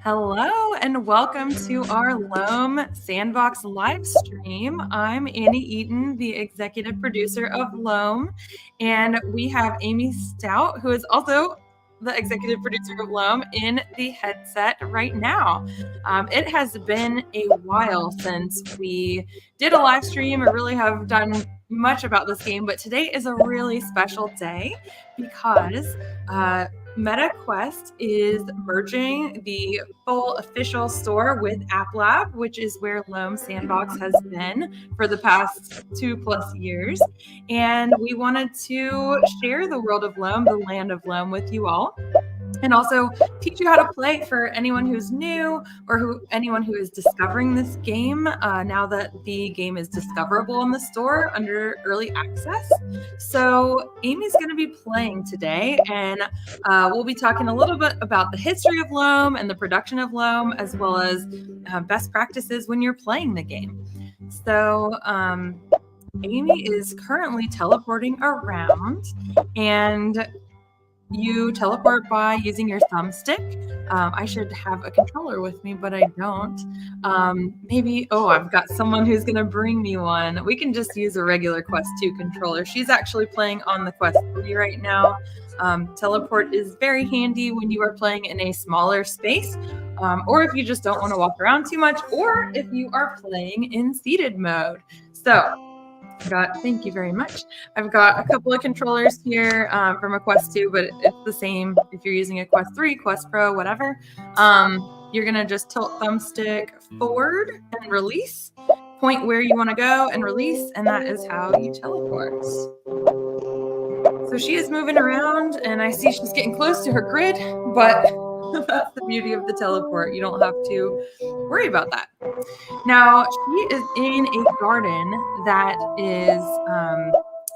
Hello and welcome to our Loam Sandbox live stream. I'm Annie Eaton, the executive producer of Loam, and we have Amy Stout, who is also the executive producer of Loam, in the headset right now. It has been a while since we did a live stream or really have done much about this game, but today is a really special day because MetaQuest is merging the full official store with App Lab, which is where Loam Sandbox has been for the past 2+ years. And we wanted to share the world of Loam, the land of Loam, with you all. And also teach you how to play for anyone who's new or anyone who is discovering this game now that the game is discoverable in the store under early access. So Amy's going to be playing today, and we'll be talking a little bit about the history of Loam and the production of Loam, as well as best practices when you're playing the game. So Amy is currently teleporting around, and you teleport by using your thumbstick. I should have a controller with me, but I don't. I've got someone who's going to bring me one. We can just use a regular Quest 2 controller. She's actually playing on the Quest 3 right now. Teleport is very handy when you are playing in a smaller space, or if you just don't want to walk around too much, or if you are playing in seated mode. Thank you very much. I've got a couple of controllers here from a Quest 2, but it's the same if you're using a Quest 3, Quest Pro, whatever. You're going to just tilt thumbstick forward and release, point where you want to go and release, and that is how you teleport. So she is moving around, and I see she's getting close to her grid, but that's the beauty of the teleport. You don't have to worry about that. Now, she is in a garden that is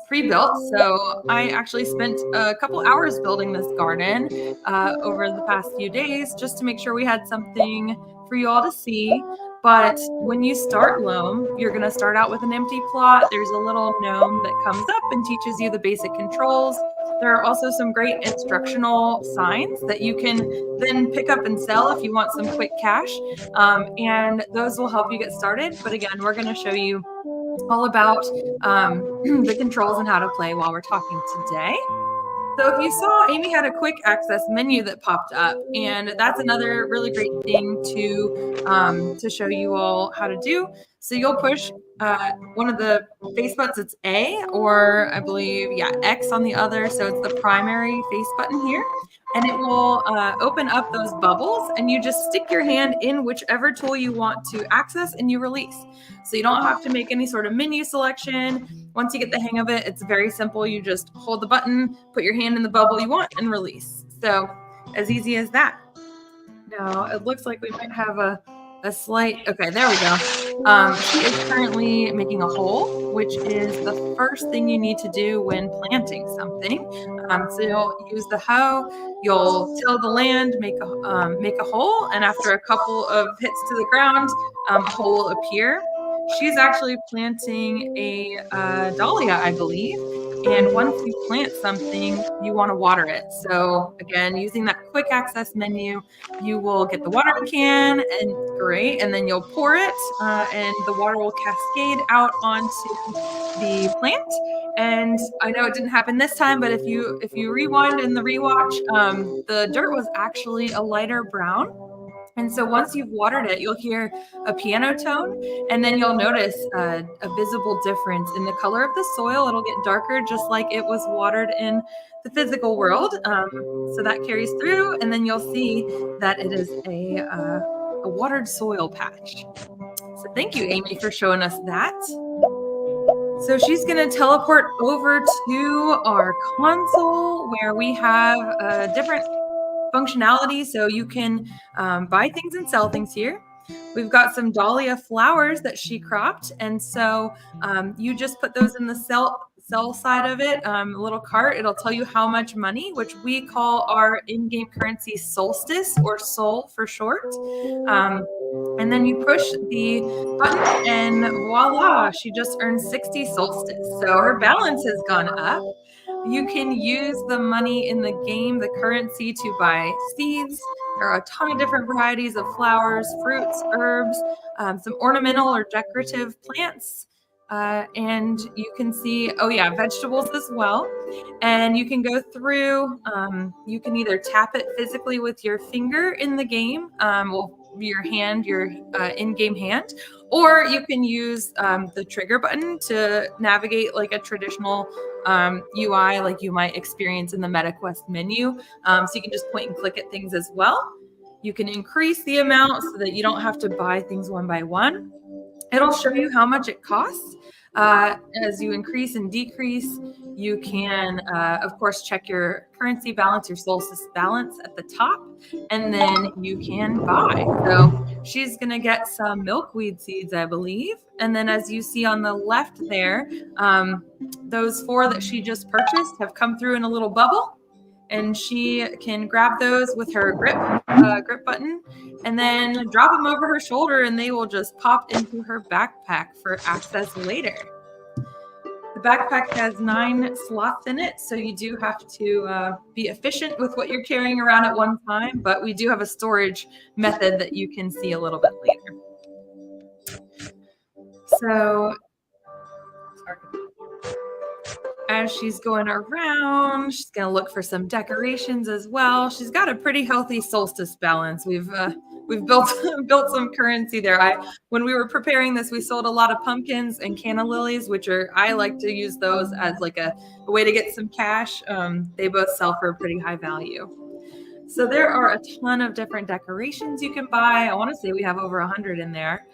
pre-built. So I actually spent a couple hours building this garden over the past few days just to make sure we had something for you all to see. But when you start Loam, you're going to start out with an empty plot. There's a little gnome that comes up and teaches you the basic controls. There are also some great instructional signs that you can then pick up and sell if you want some quick cash. And those will help you get started. But again, we're going to show you all about the controls and how to play while we're talking today. So if you saw, Amy had a quick access menu that popped up, and that's another really great thing to show you all how to do. So you'll push one of the face buttons, it's A, or I believe, X on the other. So it's the primary face button here, and it will open up those bubbles, and you just stick your hand in whichever tool you want to access, and you release. So you don't have to make any sort of menu selection. Once you get the hang of it, it's very simple. You just hold the button, put your hand in the bubble you want, and release. So as easy as that. Now, it looks like we might have a slight, okay, there we go. She is currently making a hole, which is the first thing you need to do when planting something. So you'll use the hoe, you'll till the land, make a hole, and after a couple of hits to the ground, a hole will appear. She's actually planting a dahlia, I believe. And once you plant something, you want to water it. So again, using that quick access menu, you will get the watering can, and great, and then you'll pour it, and the water will cascade out onto the plant. And I know it didn't happen this time, but if you rewind in the rewatch, the dirt was actually a lighter brown. And so once you've watered it, you'll hear a piano tone, and then you'll notice a visible difference in the color of the soil. It'll get darker, just like it was watered in the physical world. So that carries through, and then you'll see that it is a watered soil patch. So thank you, Amy, for showing us that. So she's going to teleport over to our console where we have different functionality, so you can buy things and sell things here. We've got some dahlia flowers that she cropped, and so you just put those in the sell side of it, a little cart. It'll tell you how much money, which we call our in-game currency solstice, or soul for short. And then you push the button, and voila, she just earned 60 solstice. So her balance has gone up. You can use the money in the game, the currency, to buy seeds, There are a ton of different varieties of flowers, fruits, herbs, some ornamental or decorative plants. And you can see, oh yeah, vegetables as well. And you can go through, you can either tap it physically with your finger in the game, well, your hand, your in-game hand, or you can use the trigger button to navigate like a traditional UI like you might experience in the MetaQuest menu. So you can just point and click at things as well. You can increase the amount so that you don't have to buy things one by one. It'll show you how much it costs. As you increase and decrease, you can, of course, check your currency balance, your solstice balance at the top, and then you can buy. So she's going to get some milkweed seeds, I believe. And then as you see on the left there, those 4 that she just purchased have come through in a little bubble. And she can grab those with her grip button and then drop them over her shoulder, and they will just pop into her backpack for access later. The backpack has 9 slots in it, so you do have to be efficient with what you're carrying around at one time, but we do have a storage method that you can see a little bit later. So as she's going around, she's going to look for some decorations as well. She's got a pretty healthy solstice balance. We've built some currency there. When we were preparing this, we sold a lot of pumpkins and canna lilies, which I like to use those as like a way to get some cash. They both sell for a pretty high value. So there are a ton of different decorations you can buy. I want to say we have over 100 in there.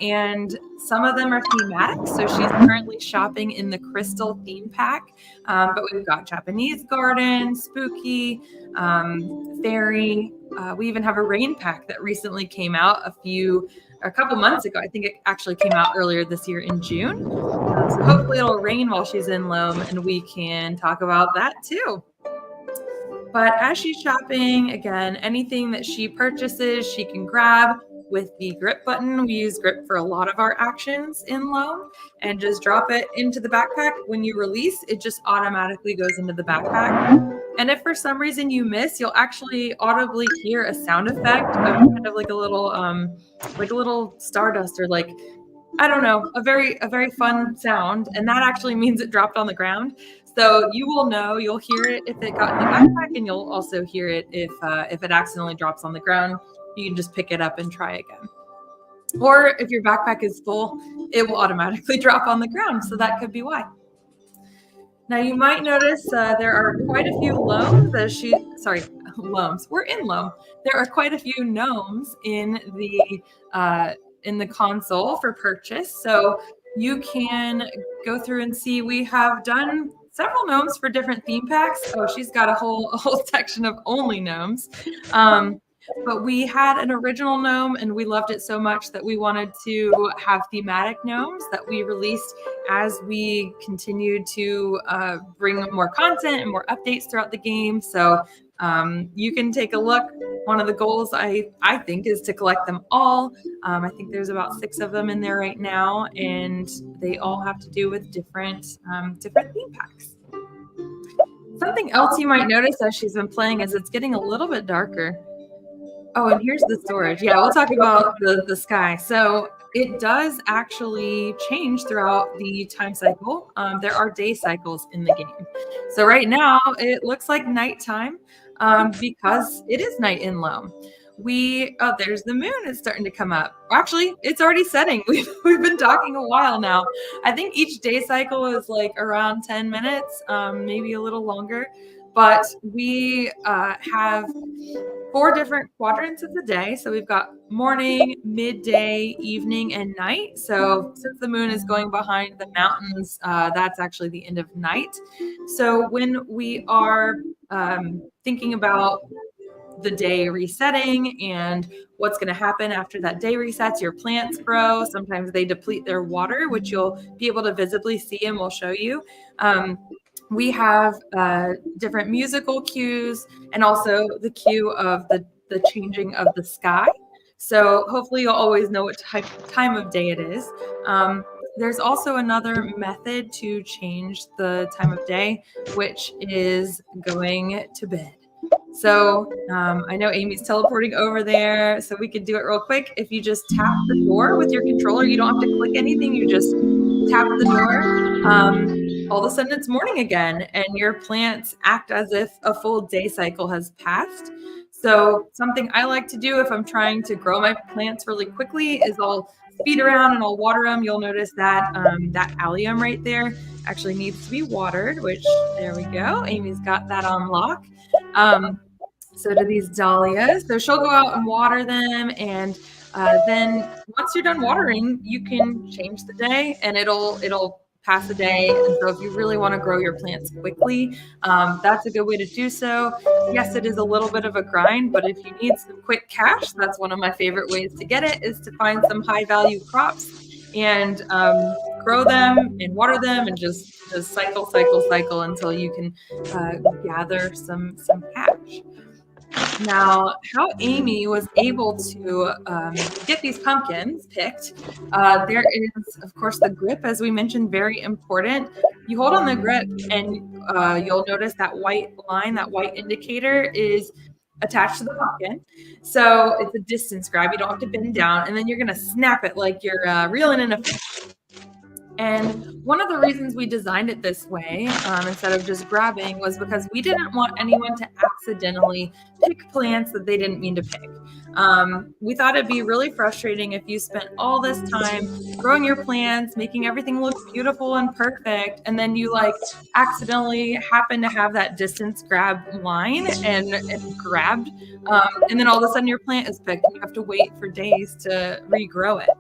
And some of them are thematic. So she's currently shopping in the crystal theme pack. But we've got Japanese garden, spooky, fairy. We even have a rain pack that recently came out a couple months ago. I think it actually came out earlier this year in June. So hopefully it'll rain while she's in Loam and we can talk about that too. But as she's shopping, again, anything that she purchases, she can grab with the grip button. We use grip for a lot of our actions in Loam, and just drop it into the backpack. When you release, it just automatically goes into the backpack. And if for some reason you miss, you'll actually audibly hear a sound effect of kind of like a little stardust, or like, I don't know, a very fun sound. And that actually means it dropped on the ground. So you will know, you'll hear it if it got in the backpack, and you'll also hear it if it accidentally drops on the ground. You can just pick it up and try again. Or if your backpack is full, it will automatically drop on the ground. So that could be why. Now you might notice there are quite a few loams loams. We're in Loam. There are quite a few gnomes in the console for purchase. So you can go through and see we have done several gnomes for different theme packs. Oh, she's got a whole section of only gnomes. But we had an original gnome and we loved it so much that we wanted to have thematic gnomes that we released as we continued to bring more content and more updates throughout the game. So you can take a look. One of the goals I think is to collect them all. I think there's about 6 of them in there right now, and they all have to do with different theme packs. Something else you might notice as she's been playing is it's getting a little bit darker. Oh, and here's the storage. Yeah, we'll talk about the sky. So it does actually change throughout the time cycle. There are day cycles in the game. So right now it looks like nighttime because it is night in Loam. There's the moon is starting to come up. Actually, it's already setting. We've been talking a while now. I think each day cycle is like around 10 minutes, maybe a little longer. But we have 4 different quadrants of the day. So we've got morning, midday, evening, and night. So since the moon is going behind the mountains, that's actually the end of night. So when we are thinking about the day resetting and what's going to happen after that day resets, your plants grow. Sometimes they deplete their water, which you'll be able to visibly see, and we'll show you. We have different musical cues and also the cue of the changing of the sky. So hopefully you'll always know what time of day it is. There's also another method to change the time of day, which is going to bed. So I know Amy's teleporting over there, so we could do it real quick. If you just tap the door with your controller, you don't have to click anything. You just tap the door. All of a sudden it's morning again, and your plants act as if a full day cycle has passed. So something I like to do if I'm trying to grow my plants really quickly is I'll speed around and I'll water them. You'll notice that that allium right there actually needs to be watered, which there we go. Amy's got that on lock. So do these dahlias. So she'll go out and water them, and then once you're done watering, you can change the day, and it'll pass the day. And so if you really want to grow your plants quickly, that's a good way to do so. Yes, it is a little bit of a grind, but if you need some quick cash, that's one of my favorite ways to get it, is to find some high value crops and grow them and water them and just cycle until you can gather some cash. Now, how Amy was able to get these pumpkins picked, there is, of course, the grip, as we mentioned, very important. You hold on the grip and you'll notice that white line, that white indicator is attached to the pumpkin. So it's a distance grab. You don't have to bend down, and then you're going to snap it like you're reeling in a fish. And one of the reasons we designed it this way, instead of just grabbing, was because we didn't want anyone to accidentally pick plants that they didn't mean to pick. We thought it'd be really frustrating if you spent all this time growing your plants, making everything look beautiful and perfect, and then you accidentally happen to have that distance grab line and grabbed, and then all of a sudden your plant is picked and you have to wait for days to regrow it.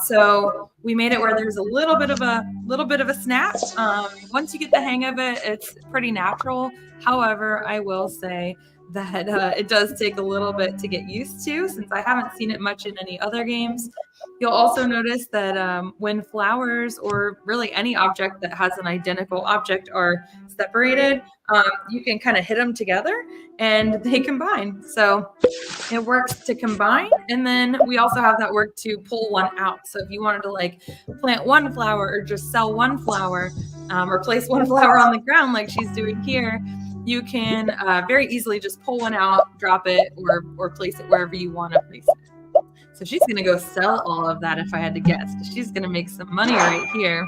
So we made it where there's a little bit of a snap. Once you get the hang of it, it's pretty natural. However, I will say that it does take a little bit to get used to, since I haven't seen it much in any other games. You'll also notice that when flowers, or really any object that has an identical object, are separated, you can kind of hit them together and they combine. So it works to combine, and then we also have that work to pull one out. So if you wanted to plant one flower or just sell one flower, or place one flower on the ground like she's doing here, you can very easily just pull one out, drop it, or place it wherever you want to place it. So she's going to go sell all of that, if I had to guess, because she's going to make some money right here.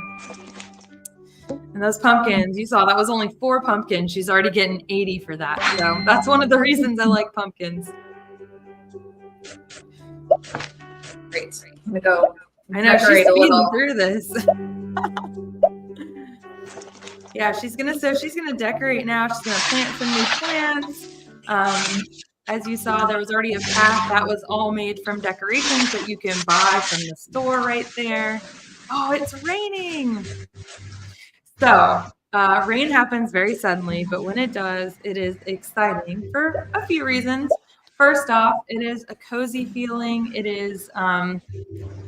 And those pumpkins, you saw that was only 4 pumpkins. She's already getting 80 for that. So that's one of the reasons I like pumpkins. Great. I'm gonna go. I know she's speeding through this. Yeah, she's gonna decorate now. She's gonna plant some new plants. As you saw, there was already a path that was all made from decorations that you can buy from the store right there. Oh, it's raining. So rain happens very suddenly, but when it does, it is exciting for a few reasons. First off, it is a cozy feeling. It is, I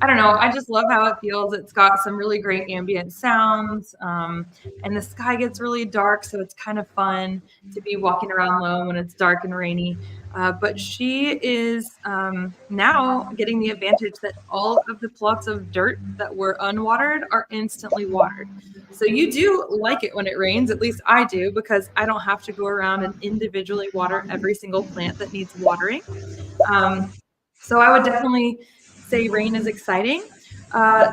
don't know, I just love how it feels. It's got some really great ambient sounds, and the sky gets really dark, so it's kind of fun to be walking around Loam when it's dark and rainy. But she is now getting the advantage that all of the plots of dirt that were unwatered are instantly watered. So you do like it when it rains, at least I do, because I don't have to go around and individually water every single plant that needs watering. So I would definitely say rain is exciting.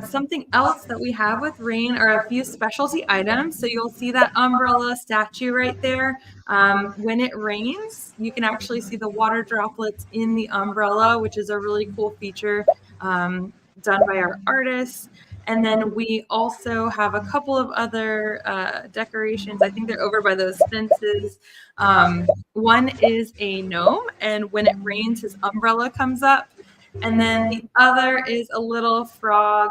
Something else that we have with rain are a few specialty items. So you'll see that umbrella statue right there. When it rains, you can actually see the water droplets in the umbrella, which is a really cool feature done by our artists. And then we also have a couple of other decorations. I think they're over by those fences. One is a gnome, and when it rains, his umbrella comes up. And then the other is a little frog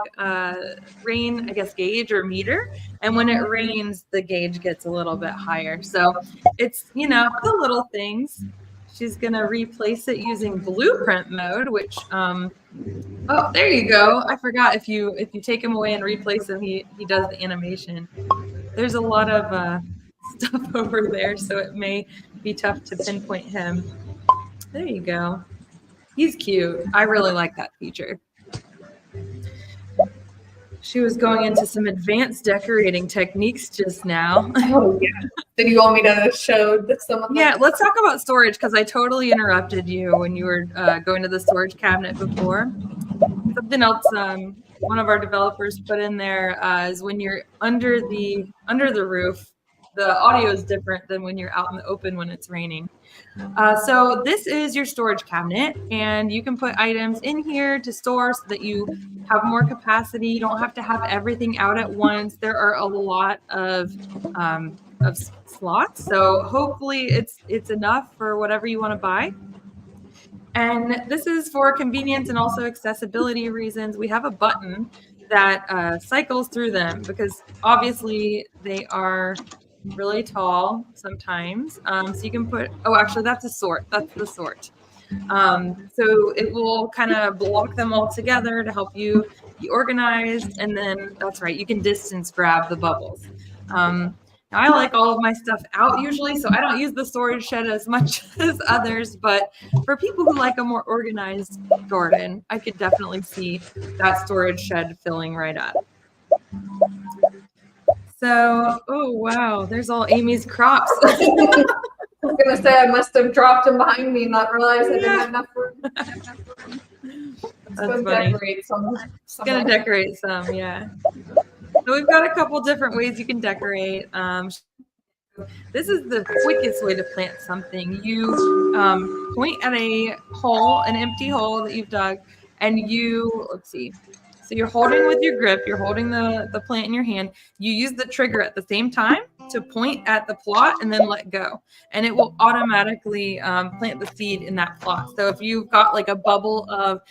rain, I guess, gauge or meter. And when it rains, the gauge gets a little bit higher. So it's, the little things. She's going to replace it using blueprint mode, which, oh, there you go. I forgot if you take him away and replace him, he does the animation. There's a lot of stuff over there, so it may be tough to pinpoint him. There you go. He's cute. I really like that feature. She was going into some advanced decorating techniques just now. Oh, yeah. Did you want me to show some of them? Yeah, let's talk about storage because I totally interrupted you when you were going to the storage cabinet before. Something else one of our developers put in there is when you're under the roof, the audio is different than when you're out in the open when it's raining. So this is your storage cabinet, and you can put items in here to store so that you have more capacity. You don't have to have everything out at once. There are a lot of slots, so hopefully it's enough for whatever you want to buy. And this is for convenience and also accessibility reasons. We have a button that cycles through them because obviously they are really tall sometimes. So you can put, oh, actually that's a sort. That's the sort. So it will kind of block them all together to help you be organized. And then that's right, you can distance grab the bubbles. Now I like all of my stuff out usually, so I don't use the storage shed as much as others, but for people who like a more organized garden, I could definitely see that storage shed filling right up. So, oh wow, there's all Amy's crops. I was going to say I must have dropped them behind me and not realized I didn't have enough room. That's funny. Decorate some. Gonna decorate some, yeah. So we've got a couple different ways you can decorate. This is the quickest way to plant something. You point at a hole, an empty hole that you've dug, and let's see. So you're holding with your grip, you're holding the plant in your hand. You use the trigger at the same time to point at the plot and then let go. And it will automatically plant the seed in that plot. So if you've got like a bubble of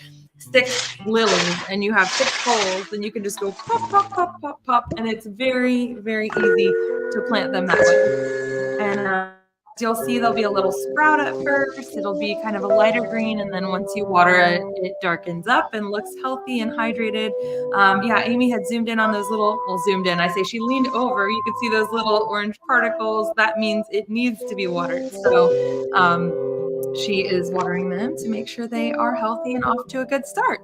6 lilies and you have 6 holes, then you can just go pop, pop, pop, pop, pop. And it's very, very easy to plant them that way. And you'll see there'll be a little sprout at first. It'll be kind of a lighter green. And then once you water it, it darkens up and looks healthy and hydrated. Yeah, Amy had zoomed in on those zoomed in. I say she leaned over. You can see those little orange particles. That means it needs to be watered. So she is watering them to make sure they are healthy and off to a good start.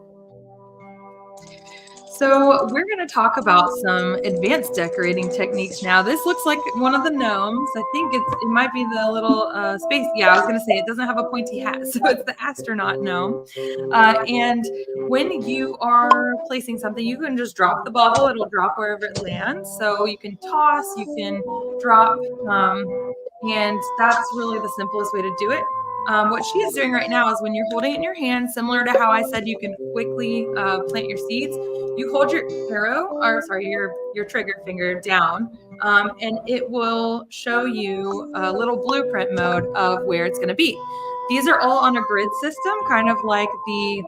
So we're going to talk about some advanced decorating techniques now. This looks like one of the gnomes. I think it might be the little space. Yeah, I was going to say it doesn't have a pointy hat, so it's the astronaut gnome. And when you are placing something, you can just drop the bubble. It'll drop wherever it lands. So you can toss, you can drop, and that's really the simplest way to do it. What she is doing right now is when you're holding it in your hand, similar to how I said you can quickly plant your seeds, you hold your your trigger finger down, and it will show you a little blueprint mode of where it's going to be. These are all on a grid system, kind of like the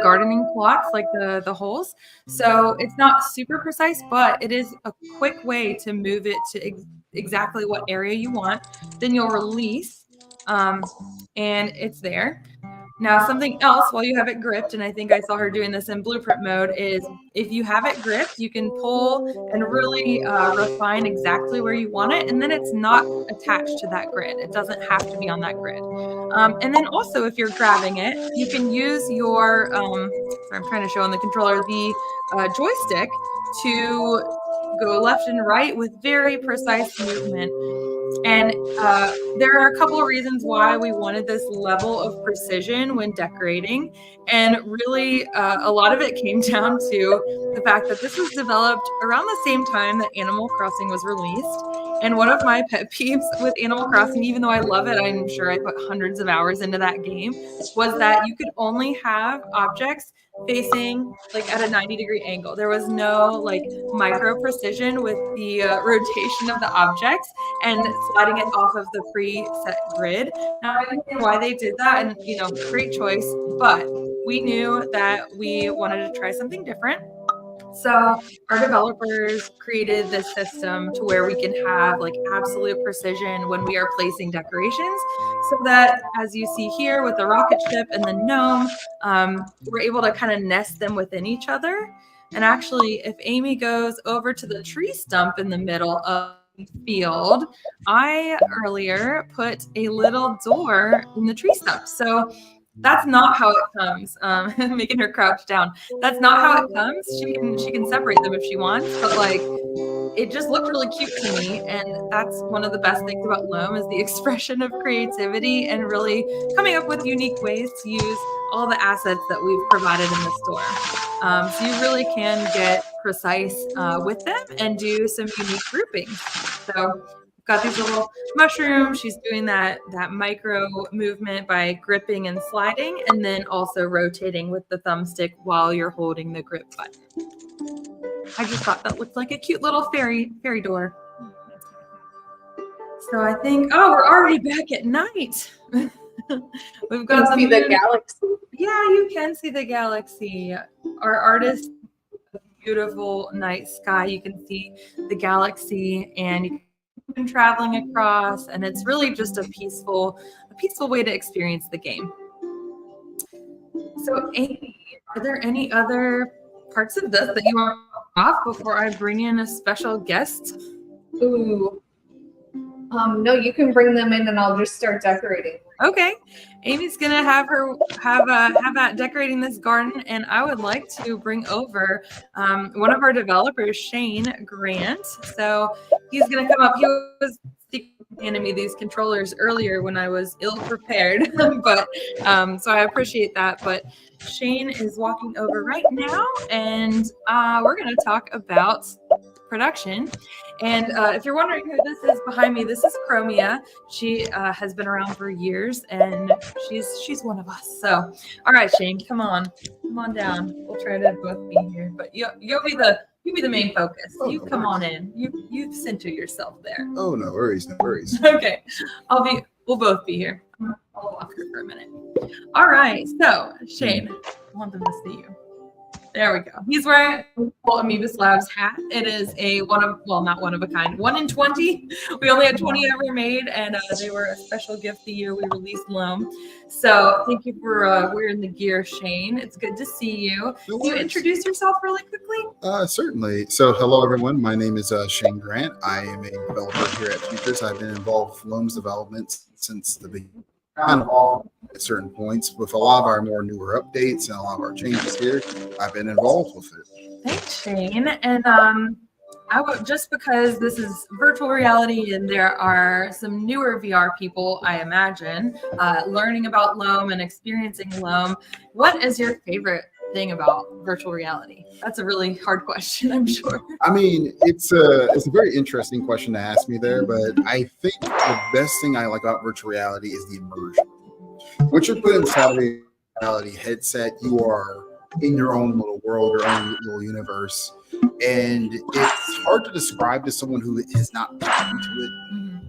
gardening plots, like the holes. So it's not super precise, but it is a quick way to move it to exactly what area you want. Then you'll release. And it's there. Now, something else while you have it gripped, and I think I saw her doing this in blueprint mode, is if you have it gripped, you can pull and really refine exactly where you want it, and then it's not attached to that grid. It doesn't have to be on that grid. And then also, if you're grabbing it, you can use your, I'm trying to show on the controller, the joystick to go left and right with very precise movement. And there are a couple of reasons why we wanted this level of precision when decorating. And really, a lot of it came down to the fact that this was developed around the same time that Animal Crossing was released. And one of my pet peeves with Animal Crossing, even though I love it, I'm sure I put hundreds of hours into that game, was that you could only have objects facing like at a 90-degree angle. There was no like micro precision with the rotation of the objects and sliding it off of the preset grid. Now I understand why they did that, and great choice, but we knew that we wanted to try something different. So our developers created this system to where we can have like absolute precision when we are placing decorations, so that as you see here with the rocket ship and the gnome, we're able to kind of nest them within each other. And actually, if Amy goes over to the tree stump in the middle of the field, I earlier put a little door in the tree stump. So That's not how it comes. Making her crouch down. That's not how it comes. She can separate them if she wants, but like it just looked really cute to me, and that's one of the best things about Loam is the expression of creativity and really coming up with unique ways to use all the assets that we've provided in the store. So you really can get precise with them and do some unique groupings. So we've got these little mushrooms. She's doing that micro movement by gripping and sliding, and then also rotating with the thumbstick while you're holding the grip button. I just thought that looked like a cute little fairy door. So I think, oh, we're already back at night. We've got see the galaxy. Yeah, you can see the galaxy. Our artist, beautiful night sky. You can see the galaxy, and you can traveling across, and it's really just a peaceful way to experience the game. So, Amy, are there any other parts of this that you want off before I bring in a special guest? Ooh. No, you can bring them in and I'll just start decorating. Okay. Amy's gonna have at decorating this garden, and I would like to bring over one of our developers, Shane Grant. So he's gonna come up. He was handing me these controllers earlier when I was ill prepared, but so I appreciate that. But Shane is walking over right now, and we're gonna talk about production. And if you're wondering who this is behind me, this is Chromia. She has been around for years, and she's one of us. So, all right, Shane, come on down. We'll try to both be here, but you'll be the main focus. You come on in. You center yourself there. Oh, no worries. Okay, we'll both be here. I'll walk here for a minute. All right, so Shane, I want them to see you. There we go. He's wearing Amoebus Labs hat. It is not one of a kind, 1 in 20. We only had 20 ever made, and they were a special gift the year we released Loam. So thank you for wearing the gear, Shane. It's good to see you. Can you introduce yourself really quickly? Certainly. So hello, everyone. My name is Shane Grant. I am a developer here at Futures. I've been involved with Loam's development since the beginning. Kind of all at certain points with a lot of our more newer updates and a lot of our changes here. I've been involved with it. Thanks, Shane. And I would, just because this is virtual reality and there are some newer VR people, I imagine, learning about Loam and experiencing Loam. What is your favorite thing about virtual reality? That's a really hard question, I'm sure. I mean, it's a very interesting question to ask me there, but I think the best thing I like about virtual reality is the immersion. Once you're put inside a reality headset, you are in your own little world, your own little universe, and it's hard to describe to someone who has not been into it.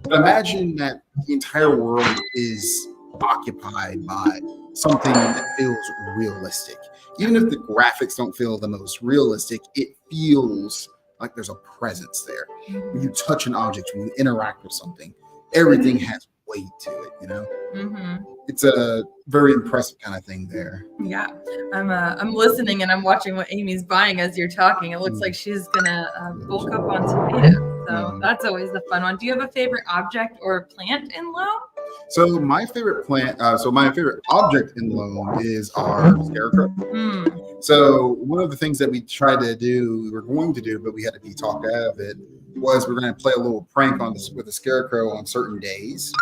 But imagine that the entire world is occupied by something that feels realistic. Even if the graphics don't feel the most realistic, it feels like there's a presence there. When you touch an object, when you interact with something, everything has weight to it, you know? It's a very impressive kind of thing there. Yeah, I'm listening and I'm watching what Amy's buying as you're talking. It looks like she's gonna bulk up on tomatoes. So that's always the fun one. Do you have a favorite object or plant in Loam? So my favorite object in Loam is our scarecrow. So one of the things that we were going to do, but we had to be talked out of it, was we're going to play a little prank on this with the scarecrow on certain days,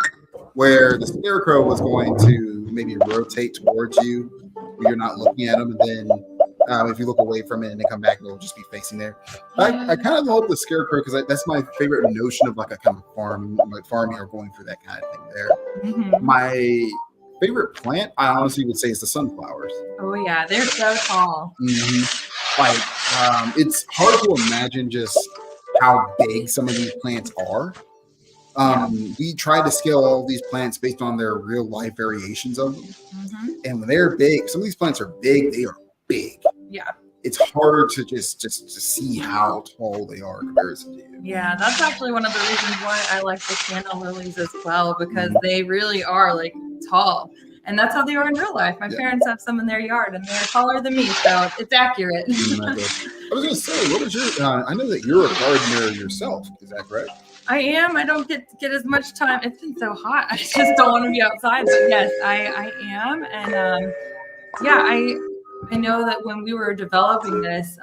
where the scarecrow was going to maybe rotate towards you when you're not looking at him, and then if you look away from it and then come back, it'll just be facing there. I kind of love the scarecrow because that's my favorite notion of like a kind of farming or going through that kind of thing there. My favorite plant, I honestly would say, is the sunflowers. Oh yeah, they're so tall. It's hard to imagine just how big some of these plants are. We try to scale all these plants based on their real life variations of them. And when they're big, some of these plants are big, they are big. Yeah. It's hard to just to see how tall they are in comparison to you. Yeah, that's actually one of the reasons why I like the canna lilies as well, because they really are like tall. And that's how they are in real life. My parents have some in their yard, and they're taller than me, so it's accurate. I was going to say, what is your? I know that you're a gardener yourself. Is that correct? I am. I don't get as much time. It's been so hot. I just don't want to be outside. But yes, I am. And yeah, I know that when we were developing this,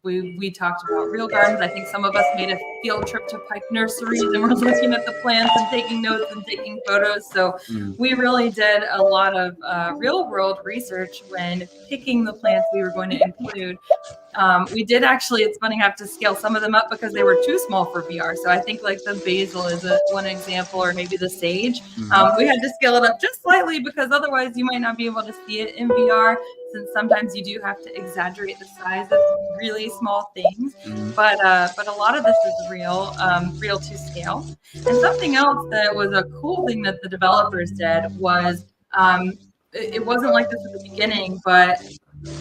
we talked about real gardens. I think some of us made a field trip to Pike Nurseries and we're looking at the plants and taking notes and taking photos. So we really did a lot of real world research when picking the plants we were going to include. We did actually, it's funny, have to scale some of them up because they were too small for VR. So I think like the basil is one example, or maybe the sage. We had to scale it up just slightly because otherwise you might not be able to see it in VR, since sometimes you do have to exaggerate the size of really small things. But a lot of this is real to scale. And something else that was a cool thing that the developers did was, it wasn't like this at the beginning, but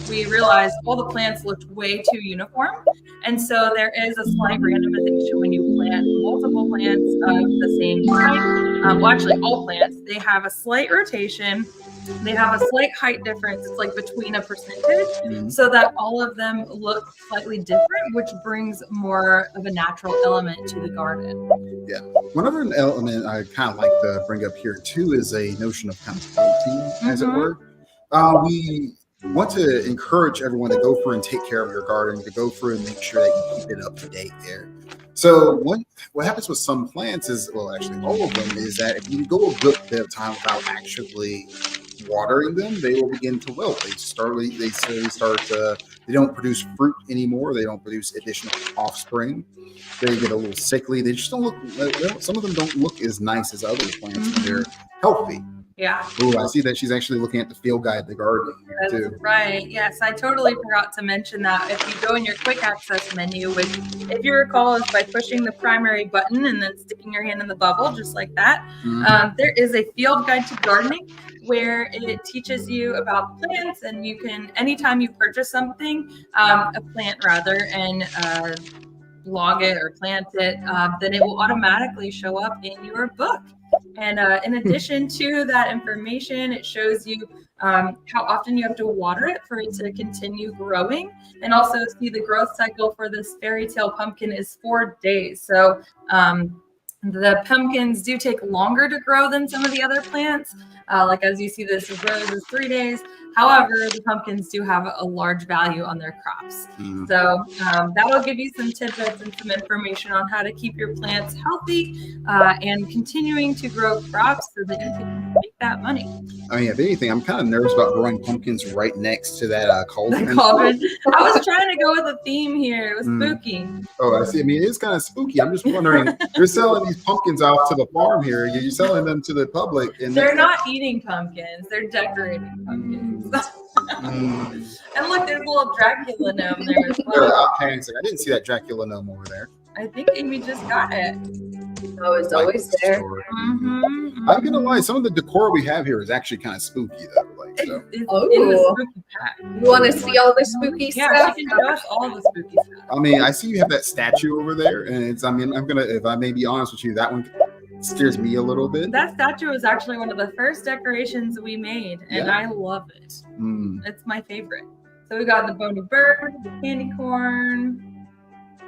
we realized all the plants looked way too uniform. And so there is a slight randomization when you plant multiple plants of the same type. Well, actually all plants, they have a slight rotation. They have a slight height difference. It's like between a percentage, so that all of them look slightly different, which brings more of a natural element to the garden. Yeah. One other element I kind of like to bring up here too is a notion of kind of protein, as it were. We want to encourage everyone to go through and take care of your garden, to go through and make sure that you keep it up to date there. So what happens with some plants is, well, actually all of them, is that if you go a good bit of time without actually watering them, they will begin to wilt. They slowly start to, they don't produce fruit anymore. They don't produce additional offspring. They get a little sickly. They just don't look, some of them don't look as nice as other plants when they're healthy. Yeah. Oh, I see that she's actually looking at the field guide, the garden here too. That's right. Yes, I totally forgot to mention that. If you go in your quick access menu, which if you recall is by pushing the primary button and then sticking your hand in the bubble, just like that, there is a field guide to gardening where it teaches you about plants, and you can, anytime you purchase something, a plant rather, and log it or plant it, then it will automatically show up in your book. And in addition to that information, it shows you how often you have to water it for it to continue growing, and also see the growth cycle for this fairy tale pumpkin is 4 days. So the pumpkins do take longer to grow than some of the other plants. Like as you see, this rose is 3 days. However, the pumpkins do have a large value on their crops. So that will give you some tidbits and some information on how to keep your plants healthy and continuing to grow crops so that you can make that money. I mean, if anything, I'm kind of nervous about growing pumpkins right next to that cauldron. The cauldron. I was trying to go with a theme here. It was spooky. Oh, I see. I mean, it is kind of spooky. I'm just wondering, you're selling these pumpkins off to the farm here. You're selling them to the public. And they're not eating pumpkins. They're decorating pumpkins. And look, there's a little Dracula gnome there as well. I didn't see that Dracula gnome over there. I think Amy just got it. Oh, it's always there. I'm gonna lie, some of the decor we have here is actually kind of spooky though. Like, so. It's in the spooky pack. You want to see all the spooky stuff? Yeah, she can show us all the spooky stuff. I mean, I see you have that statue over there, and it's, I mean, I'm gonna, if I may be honest with you, that one scares me a little bit. That statue was actually one of the first decorations we made, and I love it. It's my favorite. So we got the bony bird, the candy corn,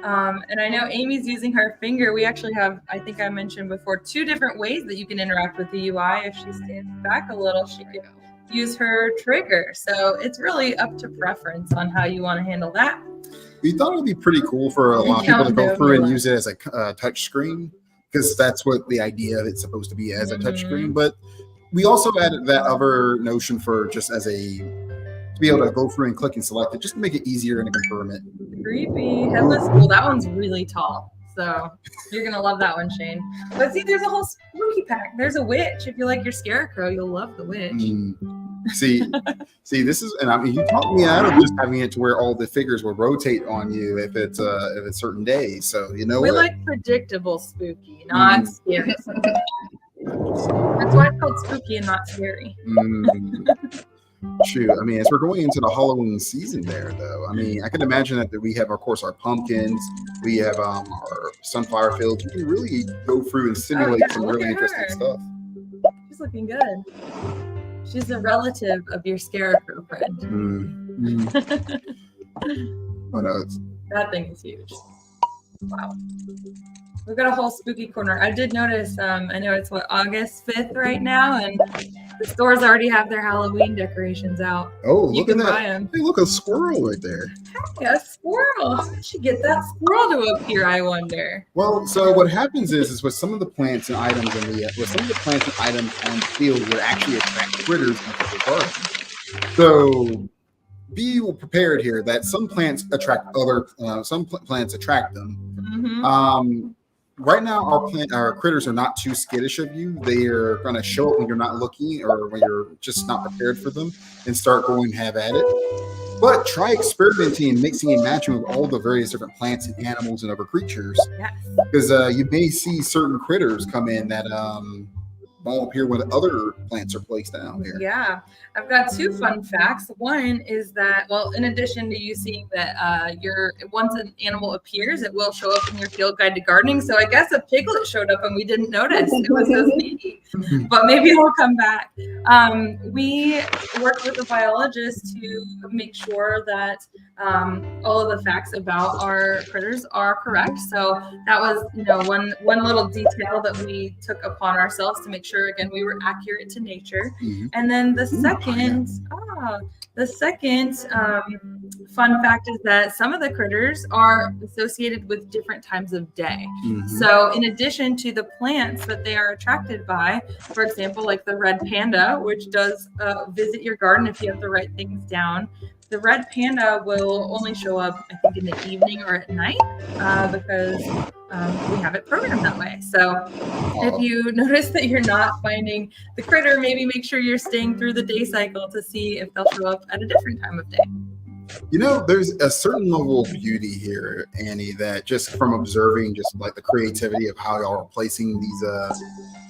and I know Amy's using her finger. We actually have, I think I mentioned before, 2 different ways that you can interact with the UI. If she stands back a little, she could use her trigger. So it's really up to preference on how you want to handle that. We thought it would be pretty cool for a lot of people to go through and use it as a touch screen, because that's what the idea of it's supposed to be, as a touch screen. But we also added that other notion for just as a, to be able to go through and click and select it, just to make it easier and confirm it. Creepy. Headless School. That one's really tall. So you're going to love that one, Shane. But see, there's a whole spooky pack. There's a witch. If you like your scarecrow, you'll love the witch. See, this is, and I mean, you talked me out of just having it to where all the figures will rotate on you if it's certain days. So you know, we like predictable spooky, not scary. That's why it's called spooky and not scary. Shoot, I mean, as we're going into the Halloween season there, though, I mean, I can imagine that we have, of course, our pumpkins, we have our sunflower fields. We can really go through and simulate some really interesting stuff. She's looking good. She's a relative of your scarecrow friend. Oh no, that thing is huge. Wow. We've got a whole spooky corner. I did notice, I know it's August 5th right now, and the stores already have their Halloween decorations out. Oh, You look at can that. buy 'em. Hey, look, a squirrel right there. Yeah, a squirrel. How did she get that squirrel to appear, I wonder? Well, so what happens is with some of the plants and items on the on the field would actually attract critters into the garden. So be prepared here that some plants attract plants attract them. Mm-hmm. Right now, our critters are not too skittish of you. They are going to show up when you're not looking or when you're just not prepared for them and start going have at it. But try experimenting and mixing and matching with all the various different plants and animals and other creatures. Yes. Because you may see certain critters come in that won't appear when other plants are placed down here. Yeah, I've got two fun facts. One is that, well, in addition to you seeing that once an animal appears, it will show up in your field guide to gardening. So I guess a piglet showed up and we didn't notice. It was so sneaky, but maybe it'll come back. We worked with a biologist to make sure that all of the facts about our critters are correct. So that was, one little detail that we took upon ourselves to make sure, again, we were accurate to nature. Mm-hmm. And then the second fun fact is that some of the critters are associated with different times of day. Mm-hmm. So in addition to the plants that they are attracted by, for example, like the red panda, which does visit your garden if you have to write things down, the red panda will only show up, I think, in the evening or at night because we have it programmed that way. So if you notice that you're not finding the critter, maybe make sure you're staying through the day cycle to see if they'll show up at a different time of day. There's a certain level of beauty here, Annie, that just from observing just like the creativity of how y'all are placing these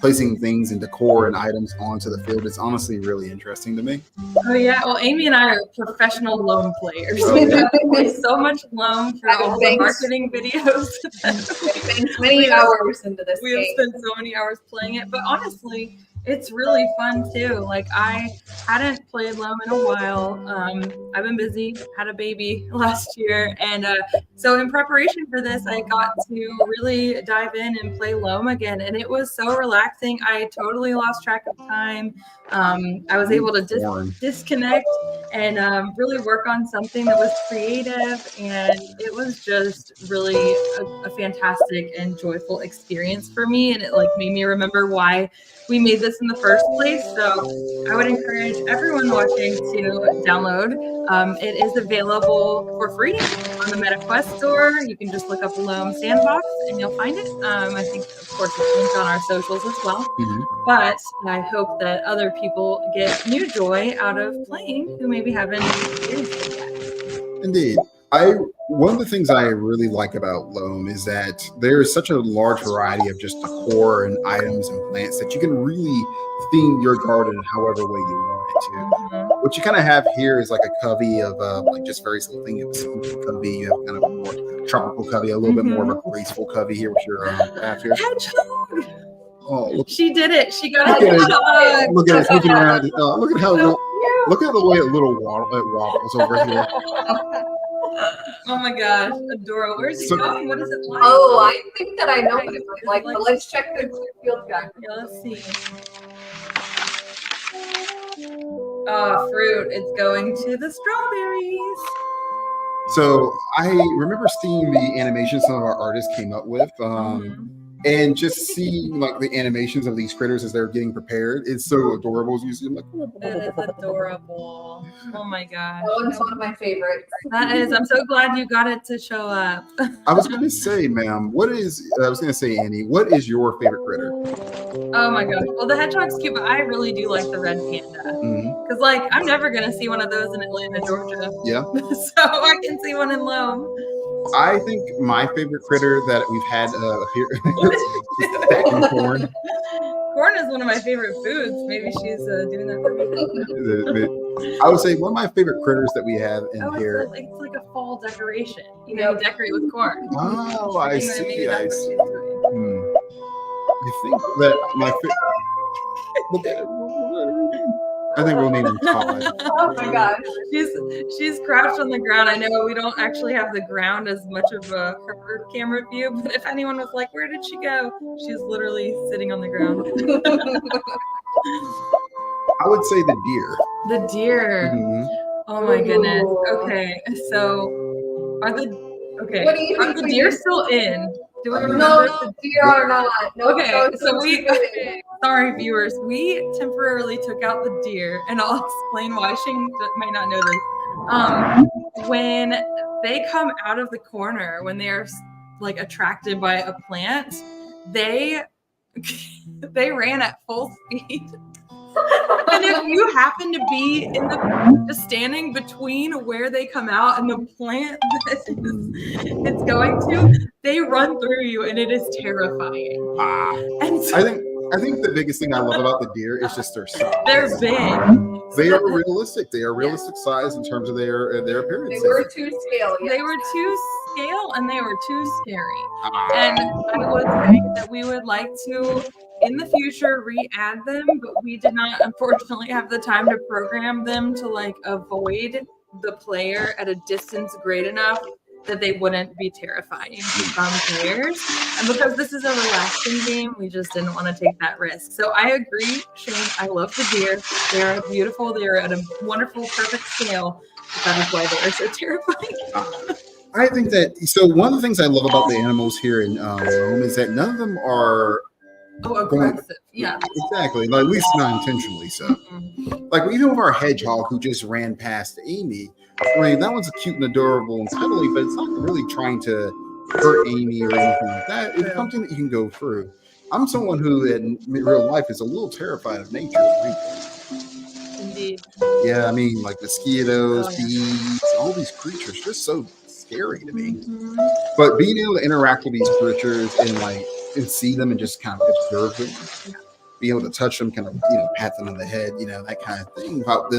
placing things and decor and items onto the field is honestly really interesting to me. Oh yeah, well, Amy and I are professional loam players. Oh, We yeah. play so much loam for all the marketing videos. Thanks many hours into this We have game. spent so many hours playing it, but honestly, it's really fun too. Like, I hadn't played loam in a while. I've been busy, had a baby last year, and so in preparation for this, I got to really dive in and play loam again, and it was so relaxing. I totally lost track of time. I was able to disconnect and really work on something that was creative, and it was just really a fantastic and joyful experience for me, and it made me remember why we made this in the first place. So I would encourage everyone watching to download. It is available for free on the MetaQuest store. You can just look up Loam Sandbox and you'll find it. I think, of course, it's linked on our socials as well. Mm-hmm. But I hope that other people get new joy out of playing who maybe haven't experienced it yet. Indeed. One of the things I really like about Loam is that there is such a large variety of just decor and items and plants that you can really theme your garden however way you want it to. Mm-hmm. What you kind of have here is like a covey of just very something of a spooky covey. You have kind of a more tropical covey, a little bit more of a graceful covey here with your graph here. Hedgehog! Oh, look, She did it. She got Look a at hedgehog. look at it sneaking around. Look at how look at the way it wobbles over here. Oh my gosh, adorable. Where's it going? What is it like? Oh, I think that I know what it looks like, but let's check the field guide. Yeah, let's see. Oh, fruit. It's going to the strawberries. So I remember seeing the animation some of our artists came up with, and just seeing like the animations of these critters as they're getting prepared. It's so adorable. As you see them like. It is adorable. Oh my gosh. That one's one of my favorites. That is. I'm so glad you got it to show up. I was going to say, ma'am, Annie, what is your favorite critter? Oh my gosh. Well, the hedgehog's cute, but I really do like the red panda. Because, I'm never going to see one of those in Atlanta, Georgia. Yeah. So I can see one in Loam. I think my favorite critter that we've had here is stacking corn. Corn is one of my favorite foods. Maybe she's doing that for me. I would say one of my favorite critters that we have in here. It's like a fall decoration. You decorate with corn. Oh, I see. Maybe I that's see. what she's doing. I think that my favorite. Look at it. I think we'll name him Todd. Oh my gosh. She's crouched on the ground. I know we don't actually have the ground as much of her camera view, but if anyone was like, where did she go? She's literally sitting on the ground. I would say the deer. The deer. Mhm. Oh my goodness. Ooh. Okay, so are the What do you are think the we deer did? still in? Do we remember? No, if the- we are not. No, Okay, no, so we we. sorry viewers, we temporarily took out the deer, and I'll explain why. She might not know this. When they come out of the corner, when they are like attracted by a plant, they ran at full speed. And if you happen to be in the just standing between where they come out and the plant that it's going to, they run through you, and it is terrifying. And so I think the biggest thing I love about the deer is just their size. they're big. They are realistic. They are realistic size in terms of their appearance. They were to scale. Yes. They were too scale, and they were too scary. Ah. And I would say that we would like to, in the future, re-add them, but we did not, unfortunately, have the time to program them to like avoid the player at a distance great enough that they wouldn't be terrifying to some players. And because this is a relaxing game, we just didn't want to take that risk. So I agree, Shane. I love the deer. They are beautiful. They are at a wonderful, perfect scale. But that is why they are so terrifying. I think that so one of the things I love about the animals here in Loam is that none of them are Aggressive. Yeah. exactly, like, at least not intentionally so. Like even with our hedgehog who just ran past Amy, I mean that one's cute and adorable and cuddly, but it's not really trying to hurt Amy or anything like that. It's something that you can go through. I'm someone who in real life is a little terrified of nature. Indeed. Yeah, I mean like mosquitoes, Oh, yeah. bees, all these creatures just so scary to me. Mhm. But being able to interact with these creatures and see them and just kind of observe them, be able to touch them, kind of pat them on the head, that kind of thing, without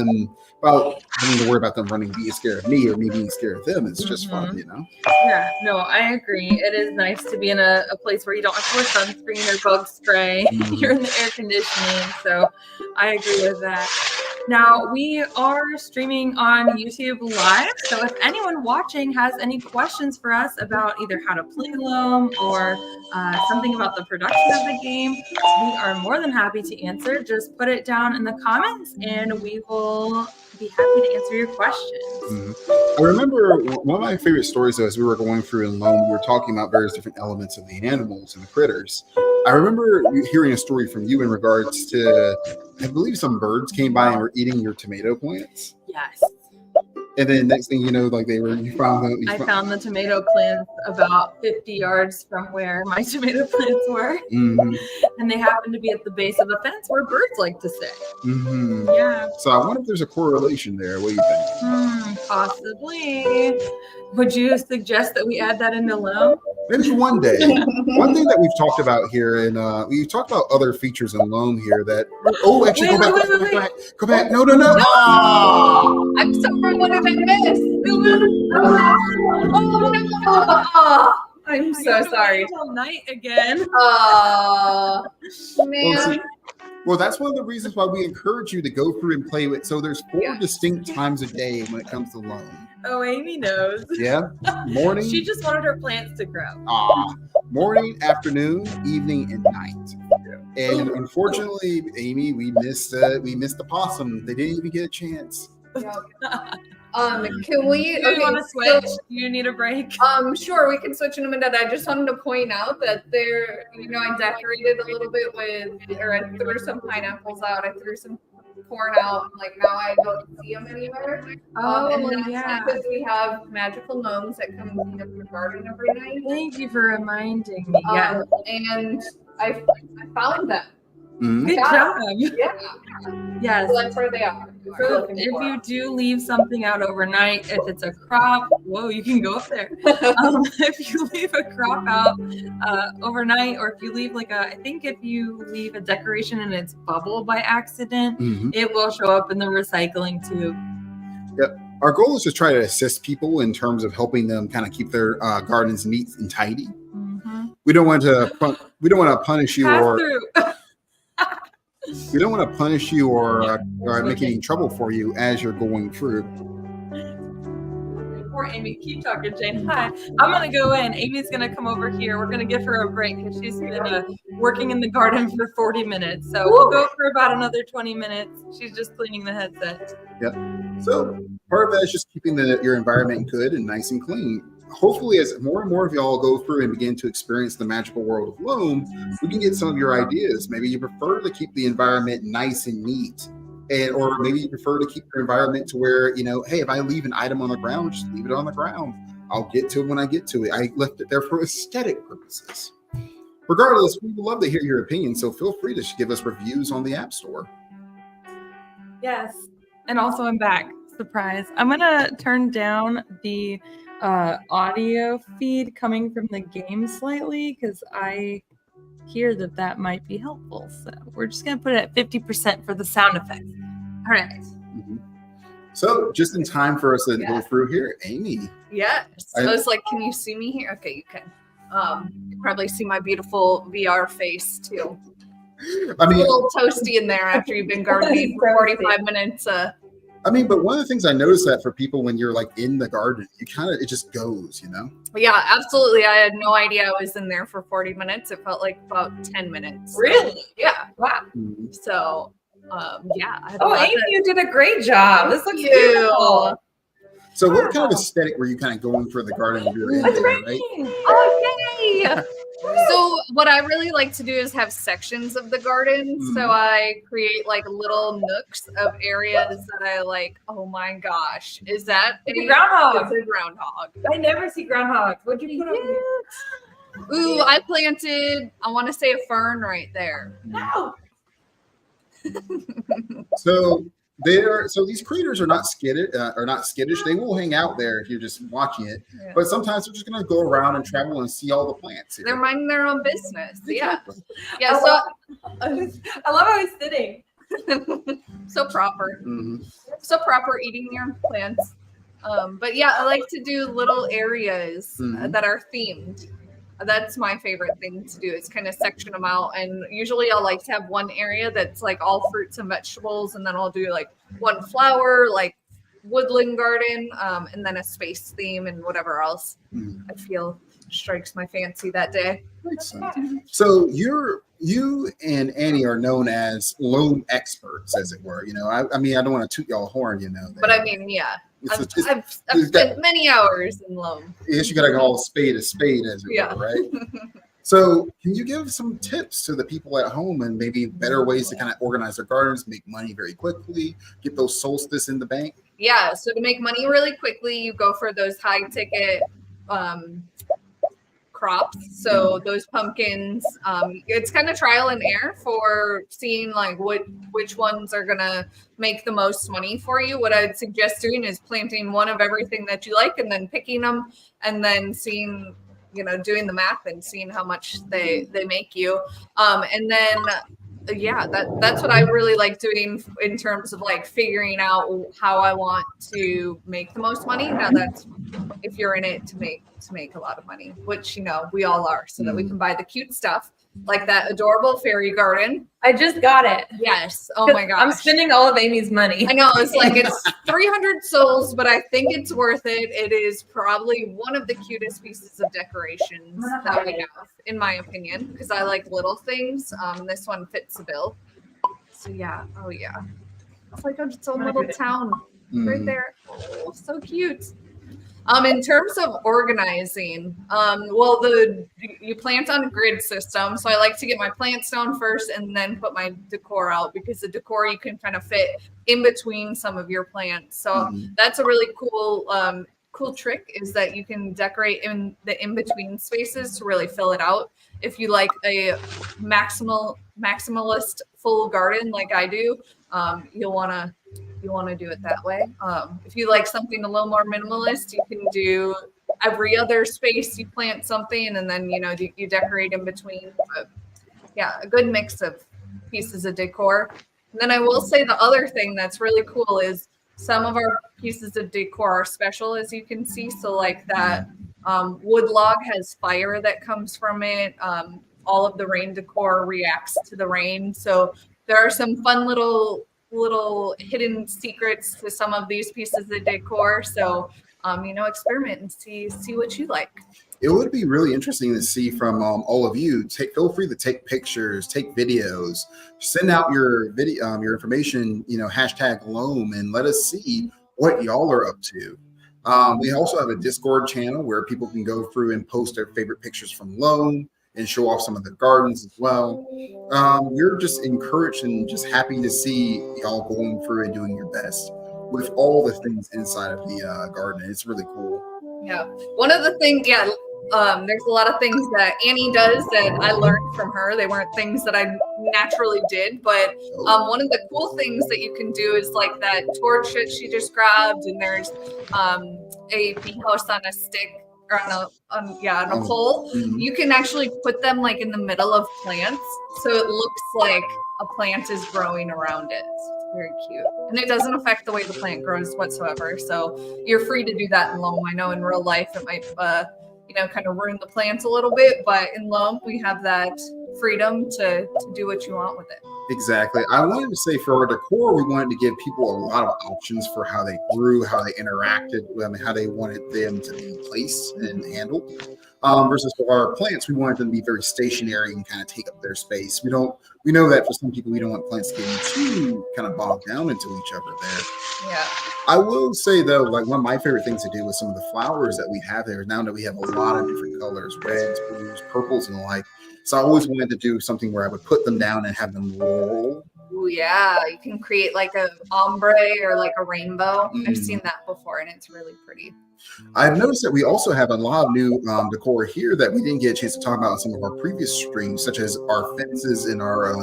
having to worry about them being scared of me or me being scared of them. It's just fun. Yeah, no, I agree. It is nice to be in a place where you don't have to wear sunscreen or bug spray. You're in the air conditioning, so I agree with that. Now, we are streaming on YouTube Live, so if anyone watching has any questions for us about either how to play Loam or something about the production of the game, we are more than happy to answer. Just put it down in the comments, and we will be happy to answer your questions. I remember one of my favorite stories, though, as we were going through in Loam, we were talking about various different elements of the animals and the critters. I remember hearing a story from you in regards to, I believe some birds came by and were eating your tomato plants. Yes. And then next thing you know, like I found the tomato plants about 50 yards from where my tomato plants were. Mhm. And they happened to be at the base of a fence where birds like to sit. Mhm. Yeah. So I wonder if there's a correlation there. What do you think? Possibly. Would you suggest that we add that into Loam? Maybe one day. One thing that we've talked about here, and we've talked about other features in Loam here that. Oh, actually, Wait, go back. No. Oh! I'm sorry. What did I miss? I'm so sorry. Until night again. Man. Well, that's one of the reasons why we encourage you to go through and play with. So there's 4 distinct times a day when it comes to Loam. Oh, Amy knows. Yeah, morning. She just wanted her plants to grow. Morning, afternoon, evening, and night. And unfortunately, Amy, we missed the possum. They didn't even get a chance. Can we? Do you want to switch? Do you need a break? Sure, we can switch in a minute. I just wanted to point out that I decorated a little bit I threw some pineapples out. I threw some corn out. Like now I don't see them anywhere. And that's because we have magical gnomes that come and clean up the garden every night. Thank you for reminding me. Yeah. And I found them. Good job. Yeah. Yes. So that's where they are. So if you do leave something out overnight, if it's a crop, you can go up there. If you leave a crop out overnight, or if you leave I think if you leave a decoration and it's bubble by accident, it will show up in the recycling tube. Yep. Our goal is to try to assist people in terms of helping them kind of keep their gardens neat and tidy. We don't want to punish you Pass or. through. We don't want to punish you or make any trouble for you as you're going through. Poor Amy. Keep talking, Jane. Hi. I'm going to go in. Amy's going to come over here. We're going to give her a break because she's been working in the garden for 40 minutes. So we'll go for about another 20 minutes. She's just cleaning the headset. Yep. So part of that is just keeping your environment good and nice and clean. Hopefully, as more and more of y'all go through and begin to experience the magical world of Loam, we can get some of your ideas. Maybe you prefer to keep the environment nice and neat. Or maybe you prefer to keep your environment to where, hey, if I leave an item on the ground, just leave it on the ground. I'll get to it when I get to it. I left it there for aesthetic purposes. Regardless, we would love to hear your opinion, so feel free to give us reviews on the App Store. Yes. And also I'm back. Surprise. I'm going to turn down the audio feed coming from the game slightly because I hear that might be helpful. So we're just going to put it at 50% for the sound effects. All right. Mm-hmm. So just in time for us to go through here, Amy. Yes. I was like, can you see me here? Okay, you can. You can probably see my beautiful VR face too. I mean, it's a little toasty in there after you've been gardening for 45 minutes. But one of the things I noticed that for people when you're like in the garden, it just goes, Yeah, absolutely. I had no idea I was in there for 40 minutes. It felt like about 10 minutes. Really? Yeah. Wow. Mm-hmm. So, yeah. Amy, you did a great job. This looks beautiful. So what kind of aesthetic were you kind of going for the garden? Right? Oh, yay! So what I really like to do is have sections of the garden. Mm-hmm. So I create like little nooks of areas that I like. Oh my gosh. Is that a groundhog? It's a groundhog. I never see groundhogs. What'd you put on? Ooh, I planted, I want to say a fern right there. No. So these creatures are not skittish. They will hang out there if you're just watching it. Yeah. But sometimes they're just gonna go around and travel and see all the plants here. They're minding their own business. Exactly. Yeah. I love how he's sitting. So proper. Mm-hmm. So proper eating your plants. But yeah, I like to do little areas that are themed. That's my favorite thing to do is kind of section them out. And usually I'll like to have one area that's like all fruits and vegetables. And then I'll do like one flower, like woodland garden, and then a space theme and whatever else I feel strikes my fancy that day. So you and Annie are known as loam experts, as it were. I don't want to toot y'all horn, But I mean, yeah. I've spent many hours in loam. Yes, you got to call a spade, as it were, right? So can you give some tips to the people at home and maybe better ways to kind of organize their gardens, make money very quickly, get those solstice in the bank? Yeah, so to make money really quickly, you go for those high ticket crops. So those pumpkins, it's kind of trial and error for seeing like which ones are gonna make the most money for you. What I'd suggest doing is planting one of everything that you like and then picking them and then seeing, doing the math and seeing how much they make you. And then that's what I really like doing in terms of like figuring out how I want to make the most money. Now that's if you're in it to make a lot of money, which we all are, so that we can buy the cute stuff like that adorable fairy garden. I just got it. Yes. Oh my gosh. I'm spending all of Amy's money. I know. It's like it's 300 souls, but I think it's worth it. It is probably one of the cutest pieces of decorations that we have, in my opinion, because I like little things. This one fits the bill. So yeah. Oh yeah. It's like its own little town right there. Oh, so cute. In terms of organizing, you plant on a grid system. So I like to get my plants down first and then put my decor out, because the decor you can kind of fit in between some of your plants. So that's a really cool trick, is that you can decorate in the in-between spaces to really fill it out. If you like a maximalist full garden like I do, you'll want to do it that way. If you like something a little more minimalist, you can do every other space you plant something, and then you decorate in between. But yeah, a good mix of pieces of decor. And then I will say the other thing that's really cool is some of our pieces of decor are special, as you can see. So like that wood log has fire that comes from it. All of the rain decor reacts to the rain. So there are some fun little hidden secrets to some of these pieces of decor. So, experiment and see what you like. It would be really interesting to see from all of you. Feel free to take pictures, take videos, send out your video, your information, hashtag Loam, and let us see what y'all are up to. We also have a Discord channel where people can go through and post their favorite pictures from Loam and show off some of the gardens as well. We're just encouraged and just happy to see y'all going through and doing your best with all the things inside of the garden. It's really cool. Yeah. One of the things, there's a lot of things that Annie does that I learned from her. They weren't things that I naturally did, but one of the cool things that you can do is like that torch that she just grabbed, and there's a bee house on a stick or on a pole. Mm-hmm. You can actually put them like in the middle of plants, so it looks like a plant is growing around it. It's very cute, and it doesn't affect the way the plant grows whatsoever. So you're free to do that in Loam. I know in real life it might kind of ruin the plants a little bit, but in Loam we have that freedom to do what you want with it. Exactly. I wanted to say for our decor, we wanted to give people a lot of options for how they grew, how they interacted, how they wanted them to be placed and handled. Versus for our plants, we wanted them to be very stationary and kind of take up their space. We know that for some people, we don't want plants getting too kind of bogged down into each other there. Yeah. I will say though, like one of my favorite things to do with some of the flowers that we have there, now that we have a lot of different colors, reds, blues, purples, and the like. So I always wanted to do something where I would put them down and have them roll. Ooh, yeah, you can create like a ombre or like a rainbow. I've seen that before, and it's really pretty. I've noticed that we also have a lot of new decor here that we didn't get a chance to talk about in some of our previous streams, such as our fences and our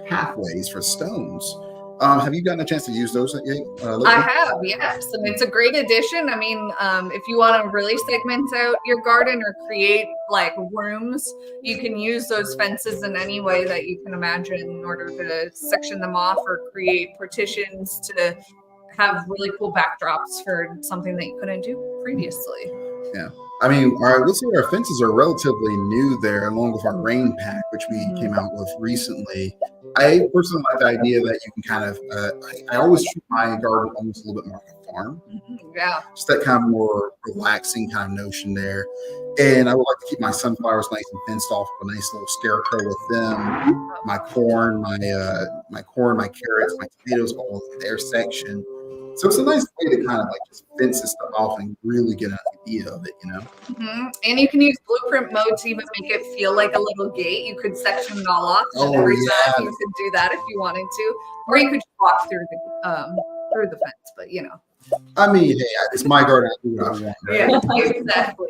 pathways for stones. Have you gotten a chance to use those? I have, yes. And it's a great addition. I mean, if you want to really segment out your garden or create like rooms, you can use those fences in any way that you can imagine in order to section them off or create partitions to have really cool backdrops for something that you couldn't do previously. Yeah. I mean, let's say our fences are relatively new there, along with our rain pack, which we came out with recently. I personally like the idea that you can kind of, I always treat my garden almost a little bit more like a farm. Yeah. Just that kind of more relaxing kind of notion there. And I would like to keep my sunflowers nice and fenced off with a nice little scarecrow with them. My corn, my carrots, my tomatoes, all in their section. So it's a nice way to kind of like just fence this stuff off and really get an idea of it, And you can use blueprint mode to even make it feel like a little gate. You could section it all off. Oh, every yeah. time you could do that if you wanted to, or you could just walk through the fence. But I mean, hey, it's my garden. I do what I want. Right? Yeah, exactly.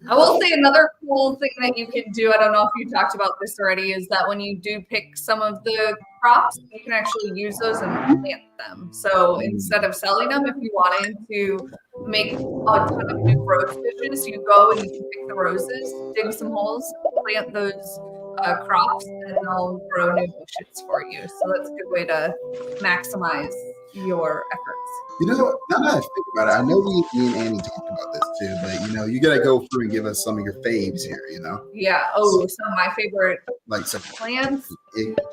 I will say another cool thing that you can do, I don't know if you talked about this already, is that when you do pick some of the crops, you can actually use those and plant them. So instead of selling them, if you wanted to make a ton of new rose bushes, you go and you can pick the roses, dig some holes, plant those crops, and they'll grow new bushes for you. So that's a good way to maximize your efforts. Now that I think about it, I know me and Annie talked about this too, but you gotta go through and give us some of your faves here, Yeah. Oh, some of my favorite plants.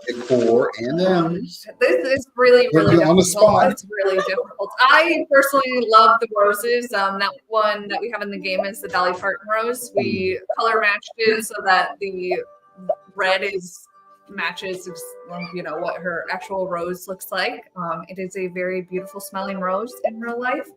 Decor and This is really difficult. On the spot. It's really difficult. I personally love the roses. That one that we have in the game is the Dolly Parton rose. We color matched it so that the red matches what her actual rose looks like. It is a very beautiful smelling rose in real life.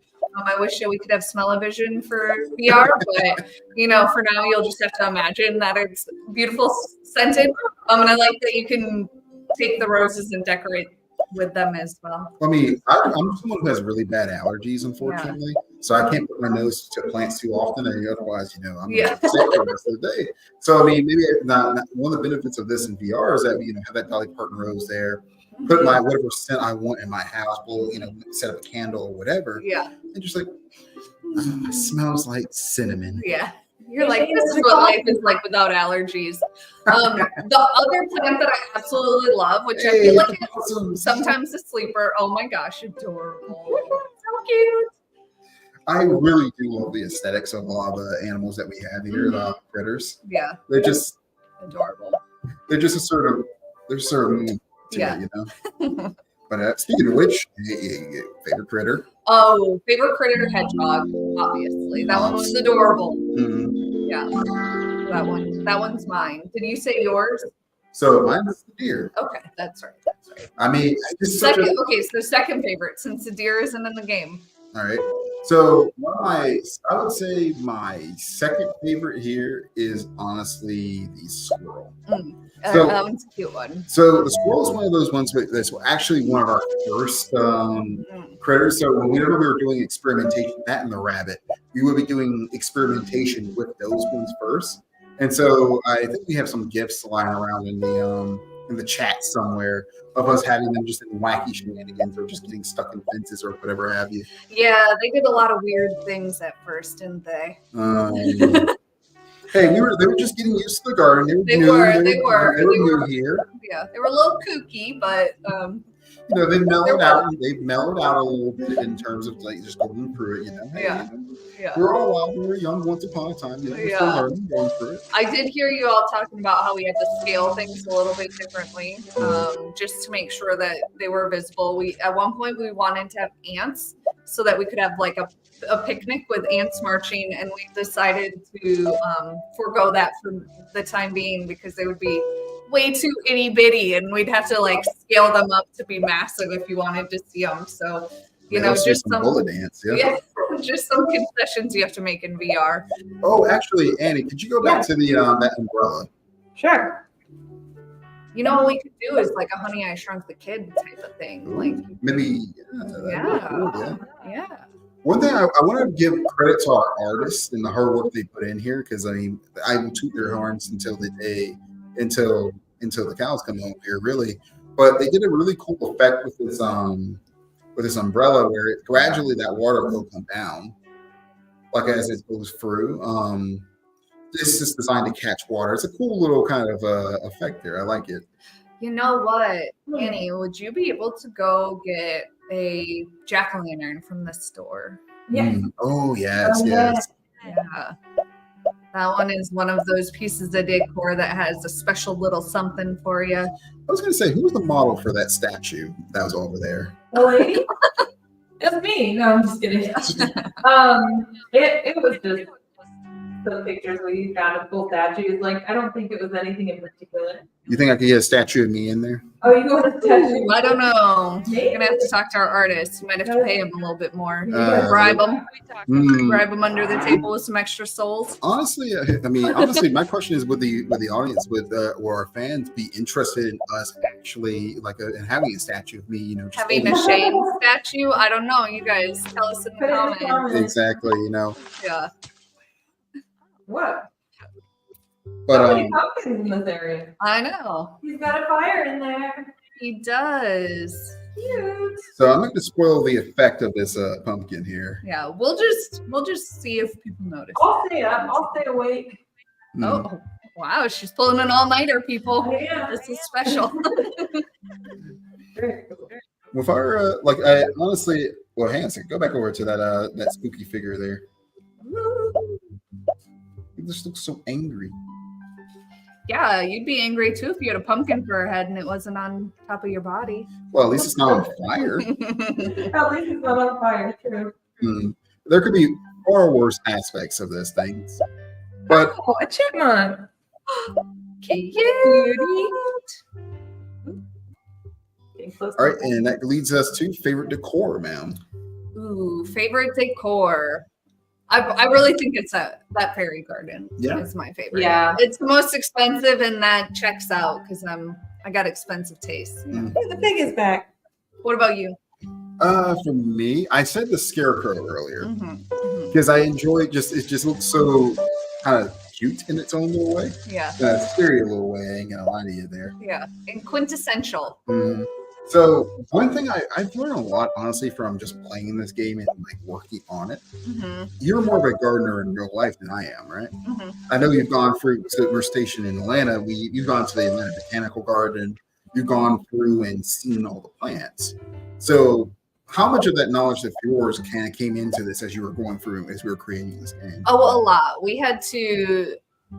I wish we could have smell-o-vision for VR, but for now you'll just have to imagine that it's beautiful scented. And I like that you can take the roses and decorate with them as well. I mean, I'm someone who has really bad allergies, unfortunately, so I can't put my nose to plants too often, and otherwise, I'm going to be sick for the rest of the day. So, I mean, maybe not one of the benefits of this in VR is that we, have that Dolly Parton rose there, put my whatever scent I want in my house, set up a candle or whatever, and just like, it smells like cinnamon. Yeah. You're like, this is what life is like without allergies. The other plant that I absolutely love, which I feel like is sometimes a sleeper. Oh my gosh, adorable. So cute. I really do love the aesthetics of a lot of the animals that we have here, the critters. Yeah. They're just adorable. They're just a sort of there's certain to Yeah. it, you know. But speaking of which, favorite critter. Oh, favorite critter, hedgehog. Obviously, that one was adorable. Mhm. Yeah, that one's mine. Did you say yours? So mine's the deer. Okay, that's right. That's right. I mean, it's such Second, a, okay, so second favorite since the deer isn't in the game. all right. So I would say my second favorite here is honestly the squirrel. So That one's a cute one. So the squirrel is one of those ones that's actually one of our first critters. So whenever we were doing experimentation, that and the rabbit, we would be doing experimentation with those ones first. And so I think we have some gifts lying around in the chat somewhere of us having them just in wacky shenanigans or just getting stuck in fences or whatever have you. Yeah, they did a lot of weird things at first, didn't they? Hey, they were just getting used to the garden. They were new here. Yeah, they were a little kooky, but you know, they've mellowed out. They've mellowed out a little bit in terms of like just going through it. You know, yeah. We're all wild. We were young once upon a time. You know, we're still learning, going through it. I did hear you all talking about how we had to scale things a little bit differently, just to make sure that they were visible. At one point we wanted to have ants so that we could have like a picnic with ants marching, and we decided to forego that for the time being because they would be way too itty bitty, and we'd have to like scale them up to be massive if you wanted to see them. So you know, just some bullet ants, just some concessions you have to make in VR. Oh, actually, Annie, could you go back to the that umbrella? Sure. You know what we could do is like a Honey I Shrunk the Kid type of thing, like maybe. Yeah. One thing I want to give credit to our artists and the hard work they put in here, because I mean, I will toot their horns until the cows come home here, really. But they did a really cool effect with this umbrella where it gradually that water will come down, like as it goes through. This is designed to catch water. It's a cool little kind of effect there. I like it. You know what, Annie? Would you be able to go get a jack-o'-lantern from the store? Yeah. Oh yes, yes. Yeah. That one is one of those pieces of decor that has a special little something for you. I was going to say, who was the model for that statue that was over there? The lady? It's me. No, I'm just kidding. It was just some pictures we found of cool statues. Like, I don't think it was anything in particular. You think I could get a statue of me in there? Oh, you want a statue? I don't know. You're gonna have to talk to our artists. You might have to pay them a little bit more. Bribe them. Bribe them under the table with some extra souls. Honestly, my question is: would the audience, or our fans, be interested in us actually in having a statue of me? You know, just having a shade statue. I don't know. You guys tell us in the comments. Exactly. You know. Yeah. What? But so many pumpkins in this area. I know. He's got a fire in there. He does. Cute. So I'm not going to spoil the effect of this pumpkin here. Yeah, we'll just see if people notice. I'll stay up. I'll stay awake. Oh, wow, she's pulling an all-nighter, people. Yeah. This is special. With our I honestly, well, hang on a second. Go back over to that spooky figure there. He just looks so angry. Yeah, you'd be angry too if you had a pumpkin for a head and it wasn't on top of your body. Well, at least it's not on fire. At least it's not on fire, true. There could be far worse aspects of this thing. But a chipmunk. Cute. All right, and that leads us to favorite decor, ma'am. Ooh, favorite decor. I really think it's that fairy garden. Yeah, it's my favorite. Yeah, it's the most expensive, and that checks out because I got expensive tastes. The pig is back. What about you? For me, I said the scarecrow earlier because I enjoy it just looks so kind of cute in its own little way. Yeah, scary little way. I ain't gonna lie to you there. Yeah, and quintessential. So one thing I've learned a lot, honestly, from just playing this game and like working on it. You're more of a gardener in real life than I am, right? I know you've gone through. So we're stationed in Atlanta. You've gone to the Atlanta Botanical Garden. You've gone through and seen all the plants. So how much of that knowledge of yours kind of came into this as you were going through, as we were creating this game? Oh, a lot. We had to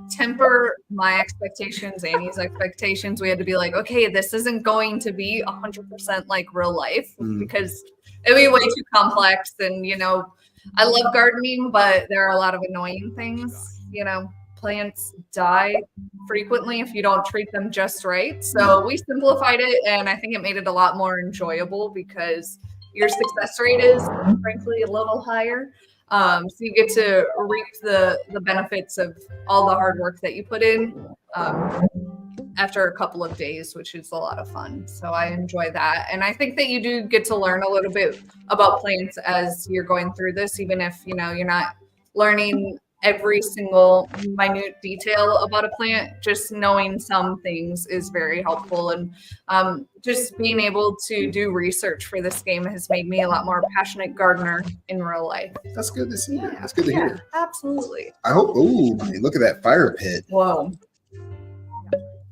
temper my expectations, Annie's expectations. We had to be like, okay, this isn't going to be 100% like real life because it'd be way too complex. And, you know, I love gardening, but there are a lot of annoying things. You know, plants die frequently if you don't treat them just right. So we simplified it, and I think it made it a lot more enjoyable because your success rate is frankly a little higher. So you get to reap the benefits of all the hard work that you put in after a couple of days, which is a lot of fun. So I enjoy that. And I think that you do get to learn a little bit about plants as you're going through this, even if, you know, you're not learning every single minute detail about a plant. Just knowing some things is very helpful. And just being able to do research for this game has made me a lot more passionate gardener in real life. That's good to see. That's good to hear. Absolutely. I hope. Oh, look at that fire pit. Whoa.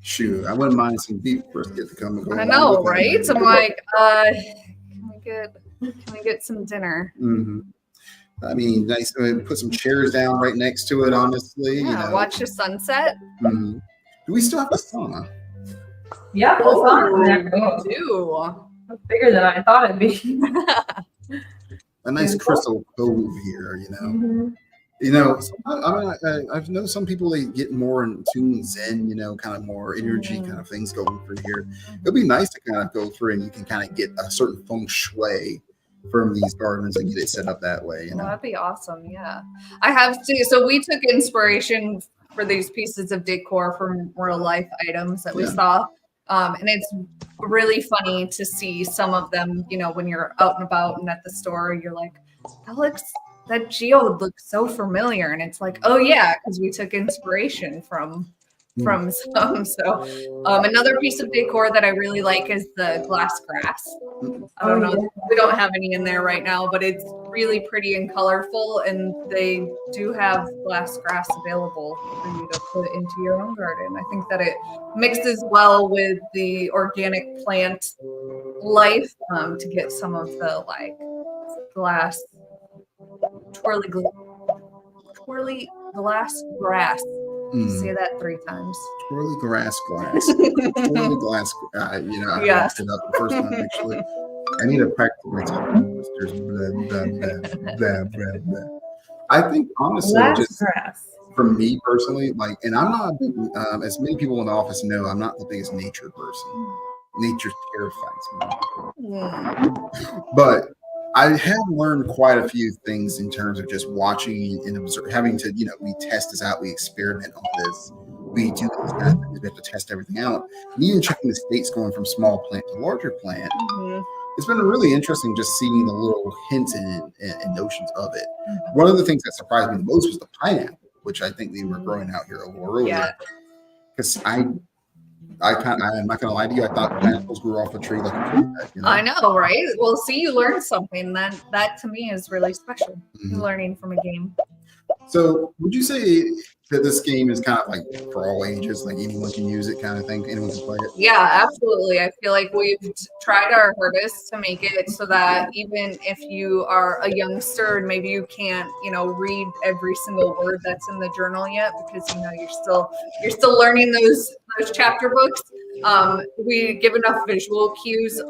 Shoot, I wouldn't mind some beef brisket to come and go. I know, right? I'm like, can we get some dinner? Mm-hmm. I mean, nice. Put some chairs down right next to it. Honestly, yeah. You know. Watch the sunset. Mm-hmm. Do we still have a sauna? Yeah, the sauna. We do. That's bigger than I thought it'd be. A nice crystal cove here, you know. Mm-hmm. You know, I've known some people, they get more in tune zen, you know, kind of more energy kind of things going through here. It'd be nice to kind of go through and you can kind of get a certain feng shui from these gardens and get it set up that way. You know? Well, that'd be awesome. Yeah, I have to. So we took inspiration for these pieces of decor from real life items that we saw. And it's really funny to see some of them, you know, when you're out and about and at the store, you're like, that geode looks so familiar. And it's like, oh yeah, because we took inspiration from some. So another piece of decor that I really like is the glass grass. I don't know, we don't have any in there right now, but it's really pretty and colorful, and they do have glass grass available for you to put into your own garden. I think that it mixes well with the organic plant life to get some of the like glass twirly glass grass. Say that 3 times. Twirly glass. Twirly glass. You know, I messed it up the first time, actually. I need to practice my tongue twisters. I think, honestly, for me personally, like, and I'm not, as many people in the office know, I'm not the biggest nature person. Nature terrifies me. But I have learned quite a few things in terms of just watching and observe, having to, you know, we test this out, we experiment on this, we do these kind of things, we have to test everything out. And even checking the states going from small plant to larger plant. It's been really interesting just seeing the little hints and notions of it. One of the things that surprised me the most was the pineapple, which I think they were growing out here a little earlier. Because I'm not gonna lie to you, I thought pineapples grew off a tree like a tree bed, you know? I know, right? Well, see, you learned something. That to me is really special. Learning from a game. So would you say that this game is kind of like for all ages, like anyone can use it kind of thing? Anyone can play it? Yeah, absolutely. I feel like we've tried our hardest to make it so that even if you are a youngster and maybe you can't, you know, read every single word that's in the journal yet, because, you know, you're still learning those chapter books. We give enough visual cues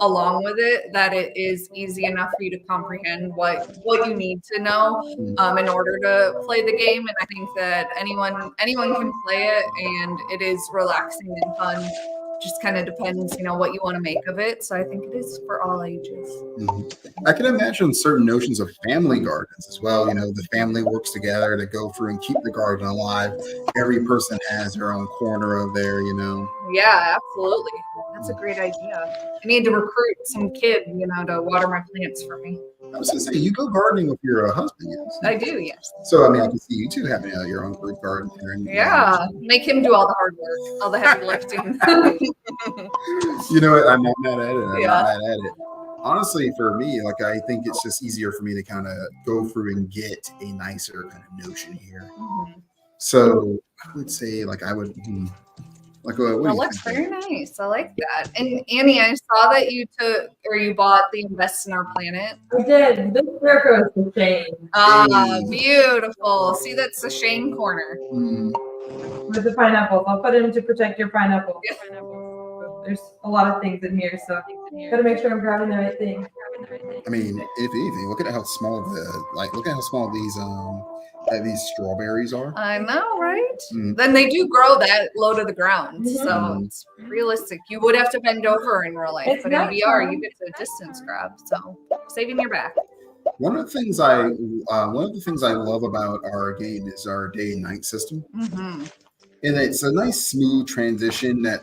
along with it that it is easy enough for you to comprehend what you need to know in order to play the game. And I think that anyone can play it, and it is relaxing and fun. Just kind of depends, you know, what you want to make of it. So I think it is for all ages. I can imagine certain notions of family gardens as well. You know, the family works together to go through and keep the garden alive. Every person has their own corner of there, you know. Yeah, absolutely. That's a great idea. I need to recruit some kid, you know, to water my plants for me. I was going to say, you go gardening with your husband, yes? I do, yes. So, I mean, I can see you two having your own group garden here. Yeah, make him do all the hard work, all the heavy lifting. You know what? I'm not mad at it. I'm not mad at it. Honestly, for me, like, I think it's just easier for me to kind of go through and get a nicer kind of notion here. So, I would say, like, I would... Like, what that looks very nice. I like that. And Annie, I saw that you bought the Invest in Our Planet. I did. This scarecrow is the Shane. Beautiful. See, that's the Shane corner. With the pineapples, I'll put in to protect your pineapple. Yeah. There's a lot of things in here, so gotta make sure I'm grabbing the right thing. I mean, if anything, look at how small look at how small these strawberries are. I know, right? Mm. Then they do grow that low to the ground, so Mhm. it's realistic. You would have to bend over in real life, It's but in not VR fun. you get to distance grab, so saving your back. One of the things I love about our game is our day and night system, Mm-hmm. and it's a nice smooth transition that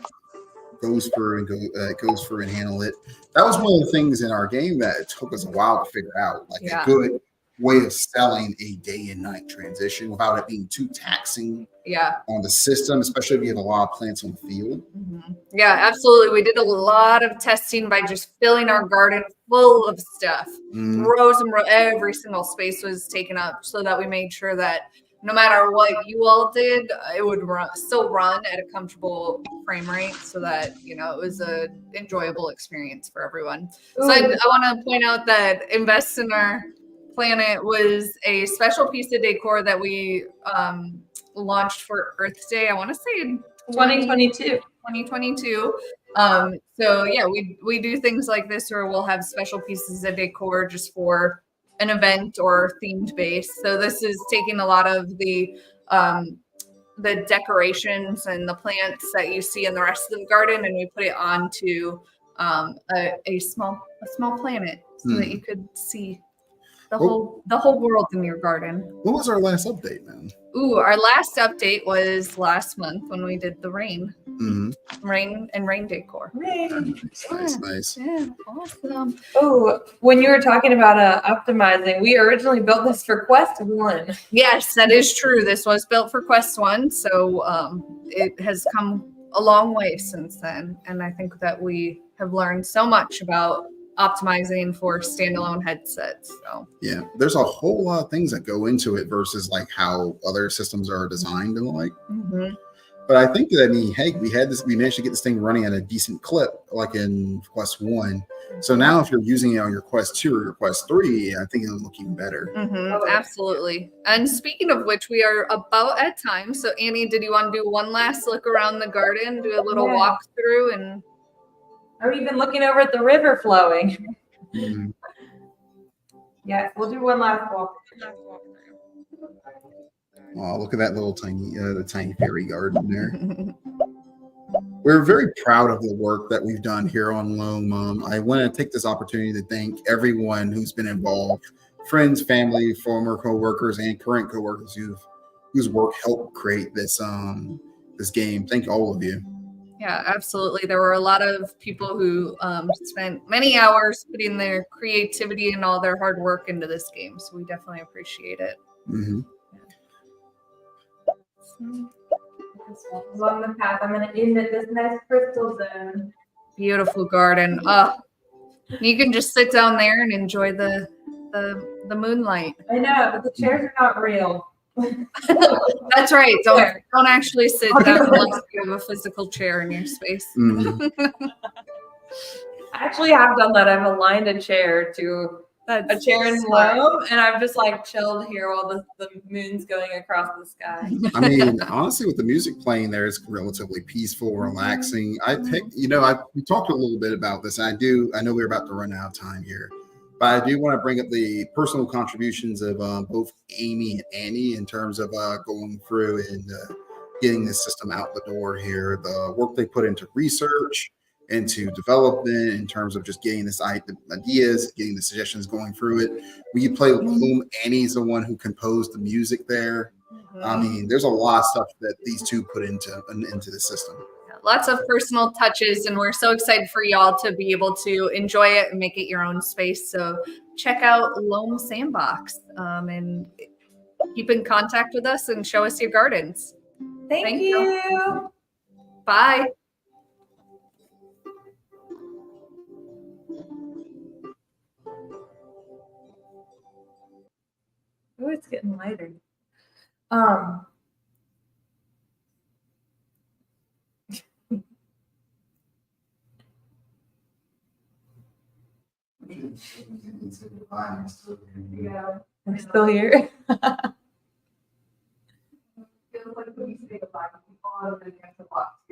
goes through and handle it. That was one of the things in our game that it took us a while to figure out, like Yeah. a good way of selling a day and night transition without it being too taxing Yeah. on the system, especially if you have a lot of plants on the field. Mm-hmm. Yeah, absolutely. We did a lot of testing by just filling our garden full of stuff. Mm. Rows and rows, every single space was taken up so that we made sure that no matter what you all did, it would still run at a comfortable frame rate so that, you know, it was a enjoyable experience for everyone. So I want to point out that Invest in Our Planet was a special piece of decor that we launched for Earth Day. I want to say in 2022. 2022. So yeah, we do things like this where we'll have special pieces of decor just for an event or themed base. So this is taking a lot of the decorations and the plants that you see in the rest of the garden, and we put it onto a small planet so that you could see the whole world in your garden. What was our last update, man? Ooh, our last update was last month when we did the rain decor. Nice. Yeah, awesome. Oh, when you were talking about optimizing, we originally built this for Quest 1. Yes, that is true. This was built for Quest 1, so it has come a long way since then. And I think that we have learned so much about optimizing for standalone headsets. So yeah, there's a whole lot of things that go into it versus like how other systems are designed and the like. Mm-hmm. But I think that, I mean, hey, we managed to get this thing running at a decent clip, like in Quest 1. So now if you're using it on your Quest 2 or your Quest 3, I think it'll look even better. Mm-hmm, absolutely. And speaking of which, we are about at time. So Annie, did you want to do one last look around the garden, do a little walkthrough? And I'm even looking over at the river flowing. Mm-hmm. Yeah, we'll do one last walk. Oh, look at that little the tiny fairy garden there. We're very proud of the work that we've done here on Loam. I want to take this opportunity to thank everyone who's been involved, friends, family, former coworkers, and current coworkers whose work helped create this game. Thank all of you. Yeah, absolutely. There were a lot of people who spent many hours putting their creativity and all their hard work into this game. So we definitely appreciate it. Mm-hmm. Along the path, I'm going to end at this nice crystal zone. Beautiful garden. You can just sit down there and enjoy the moonlight. I know, but the chairs are not real. That's right. Don't actually sit down unless you have a physical chair in your space. Mm-hmm. I actually have done that. I've aligned a chair to a chair in Loam, and I've just like chilled here while the moon's going across the sky. I mean, honestly, with the music playing there, it's relatively peaceful, relaxing. We talked a little bit about this. I know we're about to run out of time here, but I do want to bring up the personal contributions of both Amy and Annie in terms of going through and getting this system out the door here. The work they put into research, into development, in terms of just getting the ideas, getting the suggestions, going through it. When you play Loam, Annie's the one who composed the music there. Mm-hmm. I mean, there's a lot of stuff that these two put into the system. Lots of personal touches, and we're so excited for y'all to be able to enjoy it and make it your own space. So check out Loam Sandbox and keep in contact with us and show us your gardens. Thank you. Bye. Oh, it's getting lighter. Yeah, I'm still here. Feels like when you say goodbye. on against the box.